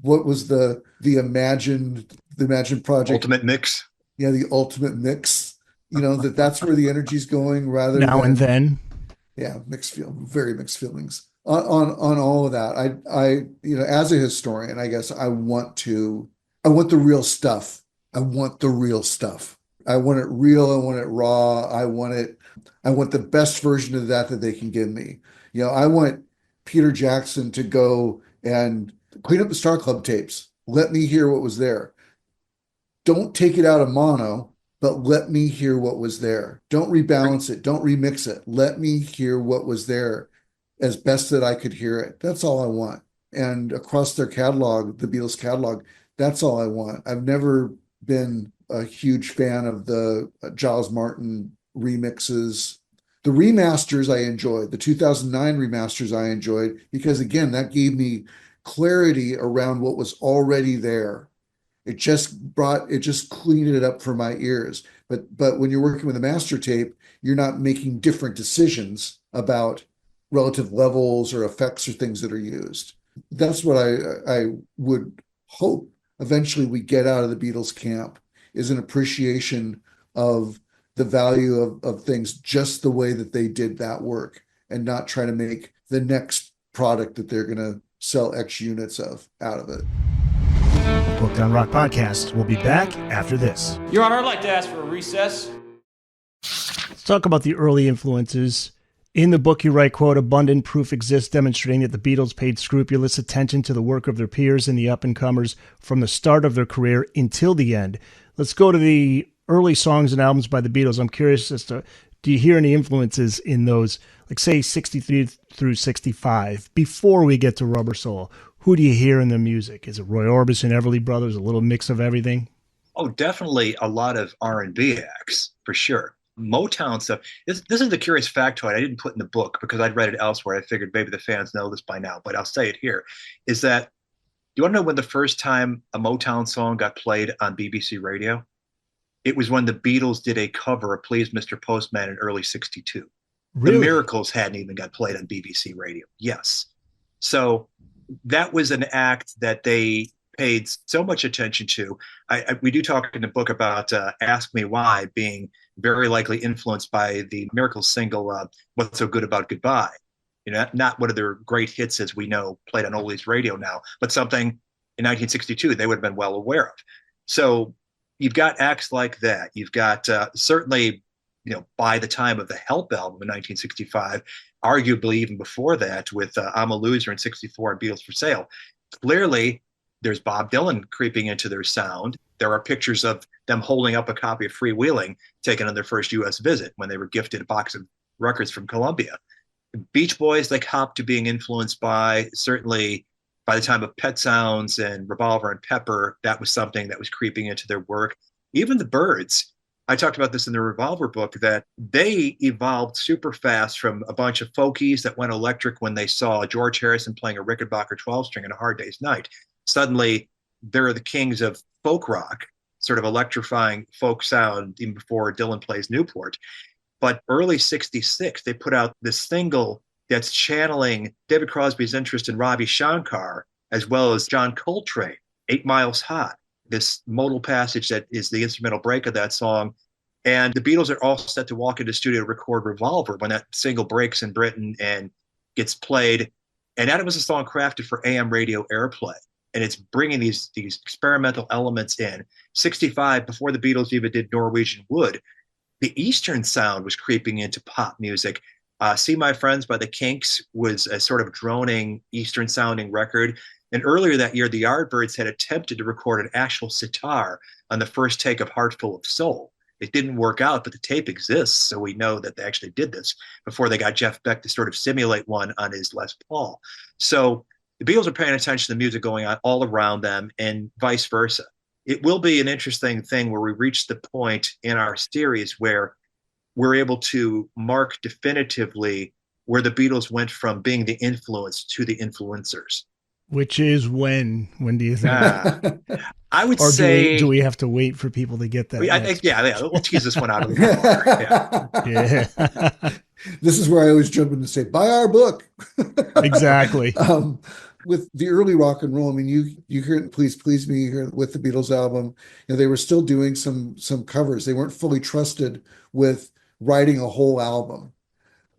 what was the imagined project. Ultimate Mix. Yeah, the Ultimate Mix. That's where the energy's going rather now and then. Yeah, very mixed feelings on all of that. I as a historian, I guess I want the real stuff. I want the real stuff. I want it real. I want it raw. I want the best version of that they can give me. I want Peter Jackson to go and clean up the Star Club tapes. Let me hear what was there. Don't take it out of mono, but let me hear what was there. Don't rebalance it. Don't remix it. Let me hear what was there as best that I could hear it. That's all I want. And across their catalog, the Beatles catalog, that's all I want. I've never been a huge fan of the Giles Martin remixes. The remasters I enjoyed, the 2009 remasters I enjoyed, because again, that gave me clarity around what was already there. It just cleaned it up for my ears. But when you're working with a master tape, you're not making different decisions about relative levels or effects or things that are used. That's what I would hope eventually we get out of the Beatles camp, is an appreciation of the value of things just the way that they did that work, and not try to make the next product that they're going to sell X units out of it. Booked on Rock podcast. We'll be back after this. Your Honor, I'd like to ask for a recess. Let's talk about the early influences. In the book, you write, quote, abundant proof exists demonstrating that the Beatles paid scrupulous attention to the work of their peers and the up-and-comers from the start of their career until the end. Let's go to the early songs and albums by the Beatles. I'm curious as to, do you hear any influences in those, like say 63 through 65, before we get to Rubber Soul? Who do you hear in the music? Is it Roy Orbison, Everly Brothers, a little mix of everything? Oh, definitely a lot of R&B acts, for sure. Motown stuff. This is the curious factoid I didn't put in the book because I'd read it elsewhere. I figured maybe the fans know this by now, but I'll say it here, is that, you want to know when the first time a Motown song got played on BBC Radio? It was when the Beatles did a cover of Please Mr. Postman in early 62. Really? The Miracles hadn't even got played on BBC Radio. Yes. So that was an act that they paid so much attention to. We do talk in the book about Ask Me Why being very likely influenced by the Miracles single, What's So Good About Goodbye. You know, not one of their great hits as we know, played on oldies radio now, but something in 1962 they would have been well aware of. So you've got acts like that. You've got certainly, you know, by the time of the Help album in 1965, arguably even before that with I'm a Loser in 64 and Beatles for Sale, clearly there's Bob Dylan creeping into their sound. There are pictures of them holding up a copy of Freewheeling taken on their first U.S. visit when they were gifted a box of records from Columbia. Beach Boys, they cop to being influenced by, certainly by the time of Pet Sounds and Revolver and Pepper, that was something that was creeping into their work. Even the Byrds, I talked about this in the Revolver book, that they evolved super fast from a bunch of folkies that went electric when they saw George Harrison playing a Rickenbacker 12-string on A Hard Day's Night. Suddenly, they're the kings of folk rock, sort of electrifying folk sound even before Dylan plays Newport. But early 66, they put out this single that's channeling David Crosby's interest in Ravi Shankar, as well as John Coltrane, 8 Miles Hot, this modal passage that is the instrumental break of that song. And the Beatles are all set to walk into the studio to record Revolver when that single breaks in Britain and gets played. And that was a song crafted for AM radio airplay. And it's bringing these experimental elements in. 65, before the Beatles even did Norwegian Wood, the Eastern sound was creeping into pop music. See My Friends by the Kinks was a sort of droning Eastern sounding record. And earlier that year, the Yardbirds had attempted to record an actual sitar on the first take of Heart Full of Soul. It didn't work out, but the tape exists, so we know that they actually did this before they got Jeff Beck to sort of simulate one on his Les Paul. So the Beatles are paying attention to the music going on all around them and vice versa. It will be an interesting thing where we reach the point in our series where we're able to mark definitively where the Beatles went from being the influence to the influencers. Which is when? When do you think? I would or say. Do we have to wait for people to get that? Yeah. We'll tease this one out of the water. Yeah. This is where I always jump in and say, buy our book. Exactly. With the early rock and roll, I mean, you hear Please Please Me here with the Beatles album, you know, they were still doing some covers. They weren't fully trusted with writing a whole album.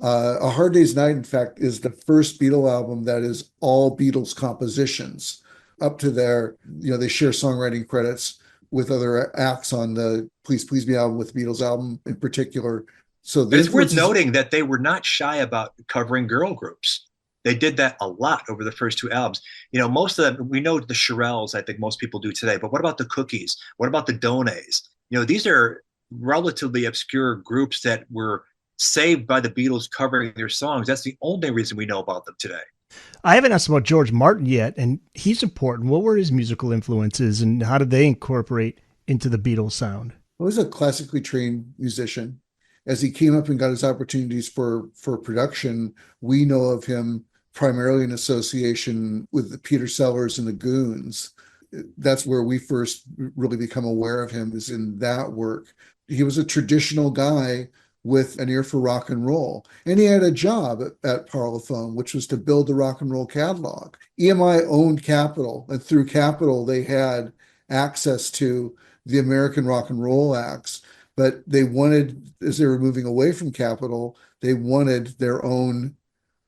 A Hard Day's Night, in fact, is the first Beatle album that is all Beatles compositions. Up to there, you know, they share songwriting credits with other acts on the Please Please Me album, with the Beatles album in particular. So but it's worth noting that they were not shy about covering girl groups. They did that a lot over the first two albums. You know, most of them, we know the Shirelles, I think most people do today, but what about the Cookies? What about the Donays? You know, these are relatively obscure groups that were saved by the Beatles covering their songs. That's the only reason we know about them today. I haven't asked about George Martin yet, and he's important. What were his musical influences, and how did they incorporate into the Beatles sound? He was a classically trained musician. As he came up and got his opportunities for production, we know of him primarily in association with the Peter Sellers and the Goons. That's where we first really become aware of him, is in that work. He was a traditional guy with an ear for rock and roll. And he had a job at Parlophone, which was to build the rock and roll catalog. EMI owned Capitol, and through Capitol, they had access to the American rock and roll acts. But they wanted, as they were moving away from Capitol, they wanted their own,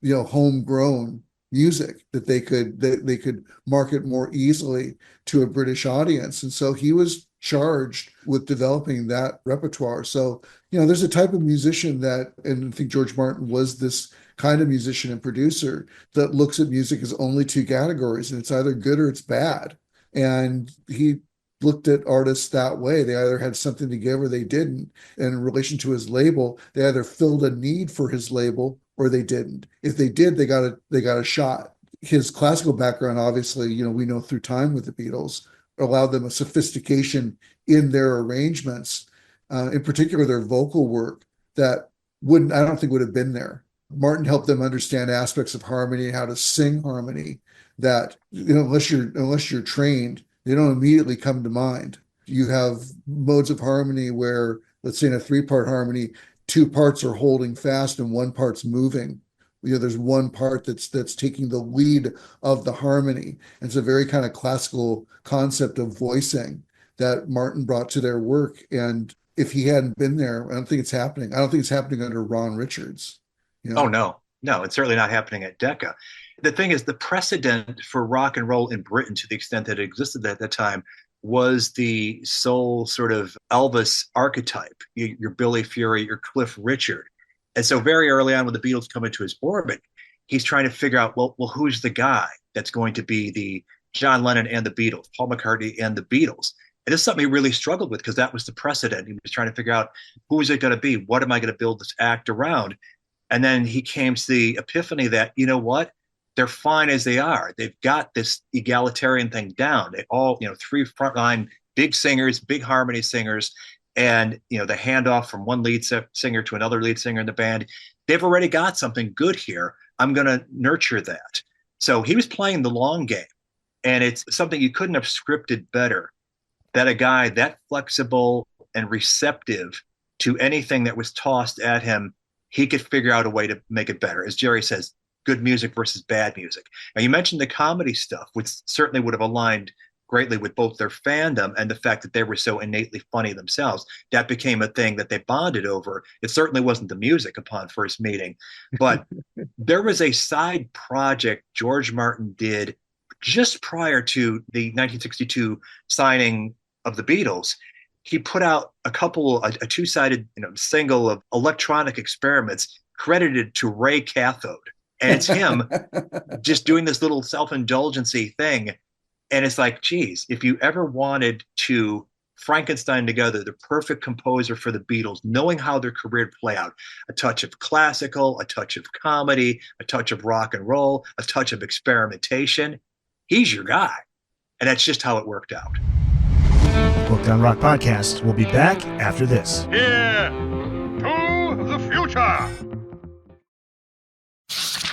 you know, homegrown music that they could market more easily to a British audience. And so he was charged with developing that repertoire. So, there's a type of musician that, and I think George Martin was this kind of musician and producer that looks at music as only two categories, and it's either good or it's bad. And he looked at artists that way. They either had something to give or they didn't. And in relation to his label, they either filled a need for his label or they didn't. If they did, they got a shot. His classical background, obviously, we know through time with the Beatles, allowed them a sophistication in their arrangements, in particular their vocal work, that I don't think would have been there. Martin helped them understand aspects of harmony and how to sing harmony that, unless you're trained, they don't immediately come to mind. You have modes of harmony where, let's say in a 3-part harmony, 2 parts are holding fast and 1 part's moving. There's 1 part that's taking the lead of the harmony. And it's a very kind of classical concept of voicing that Martin brought to their work. And if he hadn't been there, I don't think it's happening. I don't think it's happening under Ron Richards. Oh, no, it's certainly not happening at Decca. The thing is, the precedent for rock and roll in Britain, to the extent that it existed at that time, was the soul sort of Elvis archetype, your Billy Fury, your Cliff Richard. And so very early on when the Beatles come into his orbit, he's trying to figure out, well, who's the guy that's going to be the John Lennon and the Beatles, Paul McCartney and the Beatles? And this is something he really struggled with because that was the precedent. He was trying to figure out, who is it going to be? What am I going to build this act around? And then he came to the epiphany that, you know what? They're fine as they are. They've got this egalitarian thing down. They all, 3 frontline big singers, big harmony singers, and, the handoff from one lead singer to another lead singer in the band. They've already got something good here. I'm going to nurture that. So he was playing the long game, and it's something you couldn't have scripted better, that a guy that flexible and receptive to anything that was tossed at him, he could figure out a way to make it better. As Jerry says, good music versus bad music. Now, you mentioned the comedy stuff, which certainly would have aligned greatly with both their fandom and the fact that they were so innately funny themselves. That became a thing that they bonded over. It certainly wasn't the music upon first meeting, but there was a side project George Martin did just prior to the 1962 signing of the Beatles. He put out a 2-sided single of electronic experiments credited to Ray Cathode. And it's him just doing this little self-indulgency thing. And it's like, geez, if you ever wanted to Frankenstein together the perfect composer for the Beatles, knowing how their career would play out, a touch of classical, a touch of comedy, a touch of rock and roll, a touch of experimentation, he's your guy. And that's just how it worked out. Booked on Rock Podcast. We'll be back after this. Here to the future.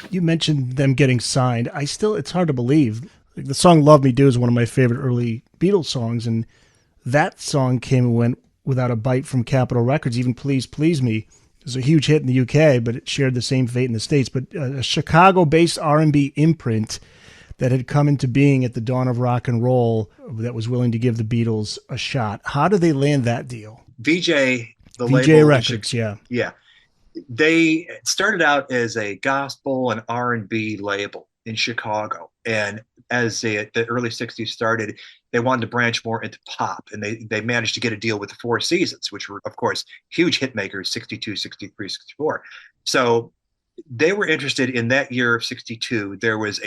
You mentioned them getting signed. It's hard to believe. The song Love Me Do is one of my favorite early Beatles songs, and that song came and went without a bite from Capitol Records. Even Please Please Me it was a huge hit in the UK, but it shared the same fate in the States. But a Chicago-based R&B imprint that had come into being at the dawn of rock and roll that was willing to give the Beatles a shot. How did they land that deal? VJ label Records, yeah. Yeah. They started out as a gospel and R&B label in Chicago. And as the early 60s started, they wanted to branch more into pop. And they managed to get a deal with the Four Seasons, which were, of course, huge hit makers, 62, 63, 64. So they were interested in that year of 62. There was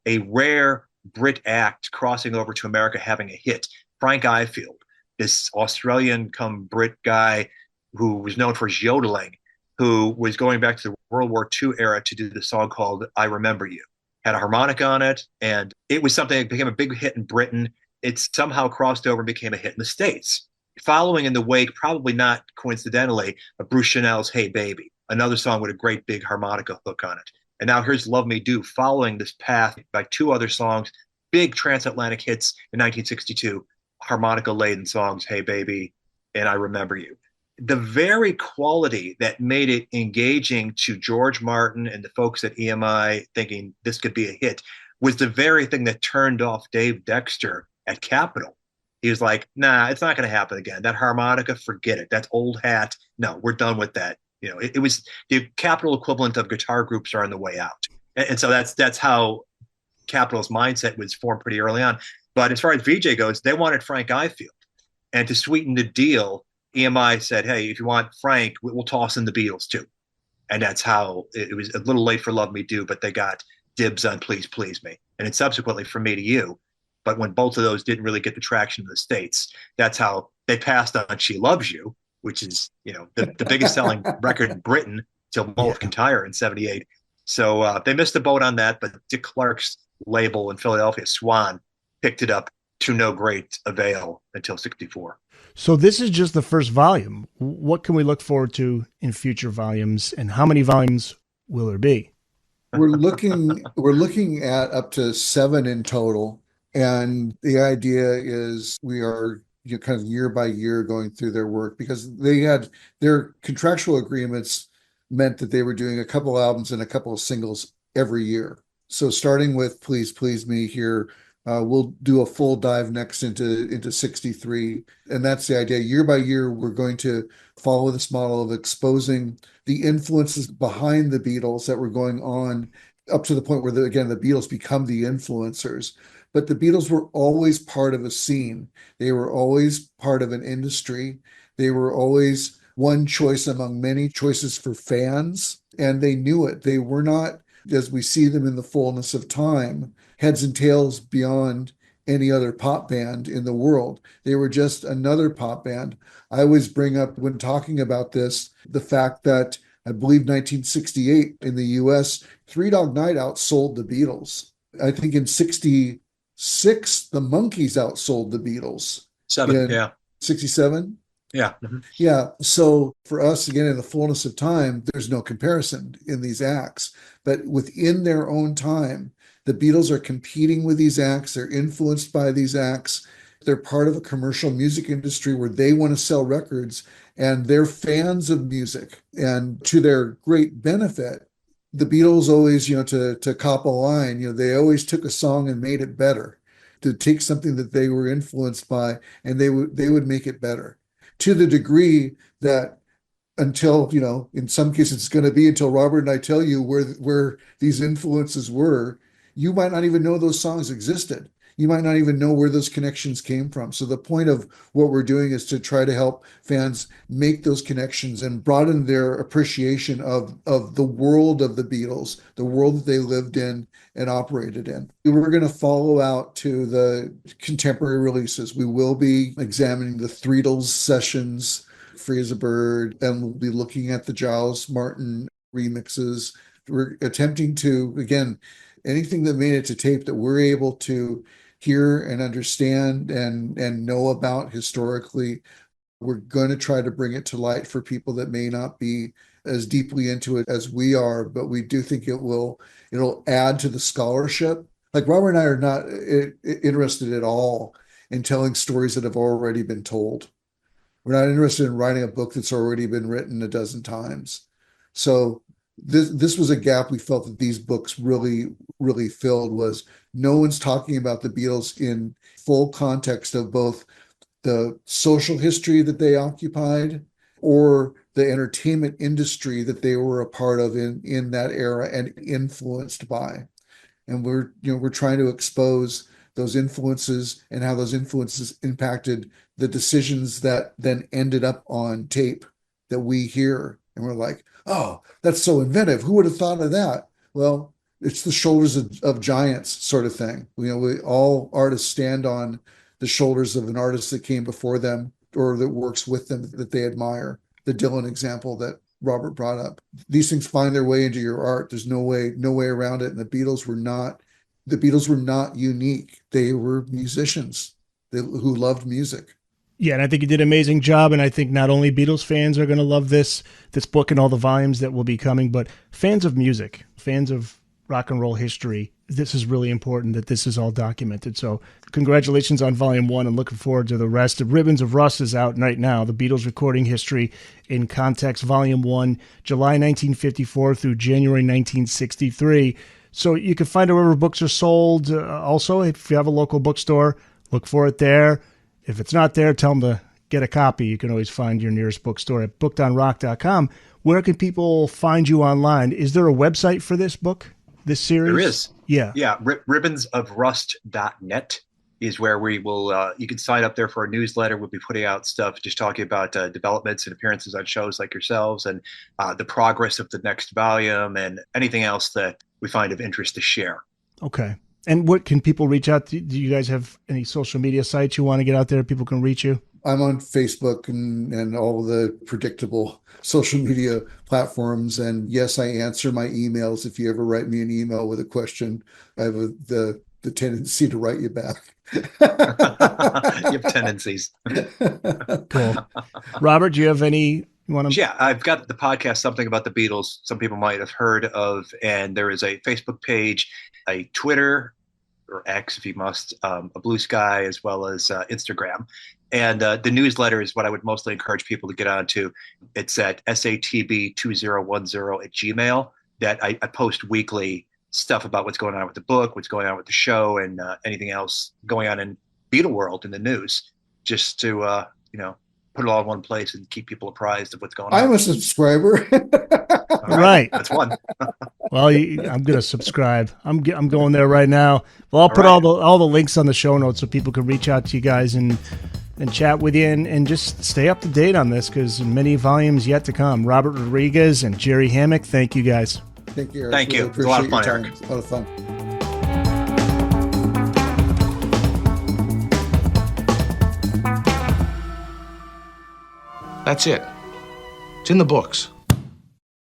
a rare Brit act crossing over to America having a hit. Frank Ifield, this Australian come Brit guy who was known for his yodeling, who was going back to the World War II era to do the song called I Remember You. Had a harmonica on it, and it was something that became a big hit in Britain. It somehow crossed over and became a hit in the States. Following in the wake, probably not coincidentally, of Bruce Chanel's Hey Baby, another song with a great big harmonica hook on it. And now here's Love Me Do, following this path by 2 other songs, big transatlantic hits in 1962, harmonica-laden songs, Hey Baby, and I Remember You. The very quality that made it engaging to George Martin and the folks at EMI thinking this could be a hit was the very thing that turned off Dave Dexter at Capitol. He was like, nah, it's not going to happen again. That harmonica, forget it. That's old hat. No, we're done with that. It was the Capitol equivalent of guitar groups are on the way out. And so that's how Capitol's mindset was formed pretty early on. But as far as VJ goes, they wanted Frank Ifield. And to sweeten the deal, EMI said, hey, if you want Frank, we'll toss in the Beatles too. And that's how it was. A little late for Love Me Do, but they got dibs on Please Please Me. And then subsequently From Me to You. But when both of those didn't really get the traction in the States, that's how they passed on She Loves You, which is, the biggest selling record in Britain till Both Can Tire in 78. So they missed the boat on that, but Dick Clark's label in Philadelphia, Swan, picked it up to no great avail until 64. So this is just the first volume. What can we look forward to in future volumes, and how many volumes will there be? We're looking at up to 7 in total. And the idea is we are kind of year by year going through their work, because they had their contractual agreements meant that they were doing a couple albums and a couple of singles every year. So starting with Please Please Me here, we'll do a full dive next into 63. And that's the idea. Year by year, we're going to follow this model of exposing the influences behind the Beatles that were going on up to the point where, the Beatles become the influencers. But the Beatles were always part of a scene. They were always part of an industry. They were always one choice among many choices for fans, and they knew it. They were not, as we see them in the fullness of time, heads and tails beyond any other pop band in the world. They were just another pop band. I always bring up, when talking about this, the fact that I believe 1968 in the US, Three Dog Night outsold the Beatles. I think in 66, the Monkees outsold the Beatles. 67? Yeah. Yeah. So for us, again, in the fullness of time, there's no comparison in these acts. But within their own time, the Beatles are competing with these acts. They're influenced by these acts. They're part of a commercial music industry where they want to sell records, and they're fans of music. And to their great benefit, the Beatles always, to cop a line, they always took a song and made it better, to take something that they were influenced by, and they would make it better. To the degree that until, in some cases it's going to be until Robert and I tell you where these influences were, you might not even know those songs existed. You might not even know where those connections came from. So the point of what we're doing is to try to help fans make those connections and broaden their appreciation of the world of the Beatles, the world that they lived in and operated in. We're going to follow out to the contemporary releases. We will be examining the Threedles sessions, Free as a Bird, and we'll be looking at the Giles Martin remixes. We're attempting to, again, anything that made it to tape that we're able to hear and understand and know about historically, we're going to try to bring it to light for people that may not be as deeply into it as we are, but we do think it'll add to the scholarship. Like Robert and I are not interested at all in telling stories that have already been told. We're not interested in writing a book that's already been written a dozen times. So this was a gap we felt that these books really, really filled, was no one's talking about the Beatles in full context of both the social history that they occupied or the entertainment industry that they were a part of in that era and influenced by. And we're trying to expose those influences and how those influences impacted the decisions that then ended up on tape that we hear. And we're like, oh, that's so inventive. Who would have thought of that? Well, it's the shoulders of giants sort of thing. All artists stand on the shoulders of an artist that came before them or that works with them that they admire. The Dylan example that Robert brought up. These things find their way into your art. There's no way around it. And the Beatles were not unique. They were musicians who loved music. Yeah, and I think you did an amazing job, and I think not only Beatles fans are going to love this book and all the volumes that will be coming, but fans of music, fans of rock and roll history. This is really important that this is all documented. So congratulations on Volume 1, and looking forward to the rest. The Ribbons of Rust is out right now, the Beatles recording history in context, Volume 1, July 1954 through January 1963. So you can find it wherever books are sold. Also, if you have a local bookstore, look for it there. If it's not there, tell them to get a copy. You can always find your nearest bookstore at bookedonrock.com. Where can people find you online? Is there a website for this book? this series? There is. Yeah. Yeah. ribbonsofrust.net is where we will, you can sign up there for a newsletter. We'll be putting out stuff just talking about developments and appearances on shows like yourselves and the progress of the next volume and anything else that we find of interest to share. Okay. And what can people reach out to? Do you guys have any social media sites you want to get out there? People can reach you? I'm on Facebook and all the predictable social media platforms. And yes, I answer my emails. If you ever write me an email with a question, I have the tendency to write you back. You have tendencies. Cool. Robert, do you have any? Yeah, I've got the podcast, Something About the Beatles. Some people might have heard of, and there is a Facebook page, a Twitter, or X if you must, a Blue Sky, as well as Instagram. And the newsletter is what I would mostly encourage people to get onto. It's at satb2010@gmail. That I post weekly stuff about what's going on with the book, what's going on with the show, and anything else going on in Beatle world in the news, just to put it all in one place and keep people apprised of what's going on. I'm a subscriber. Right. That's one. Well, I'm going to subscribe. I'm going there right now. Well, I'll put all the links on the show notes so people can reach out to you guys and chat with you and just stay up to date on this because many volumes yet to come. Robert Rodriguez and Jerry Hammack, thank you guys. Thank you, Eric. Thank you. Really It was a lot of fun, appreciate your Eric. time. It's a lot of fun. That's it. It's in the books.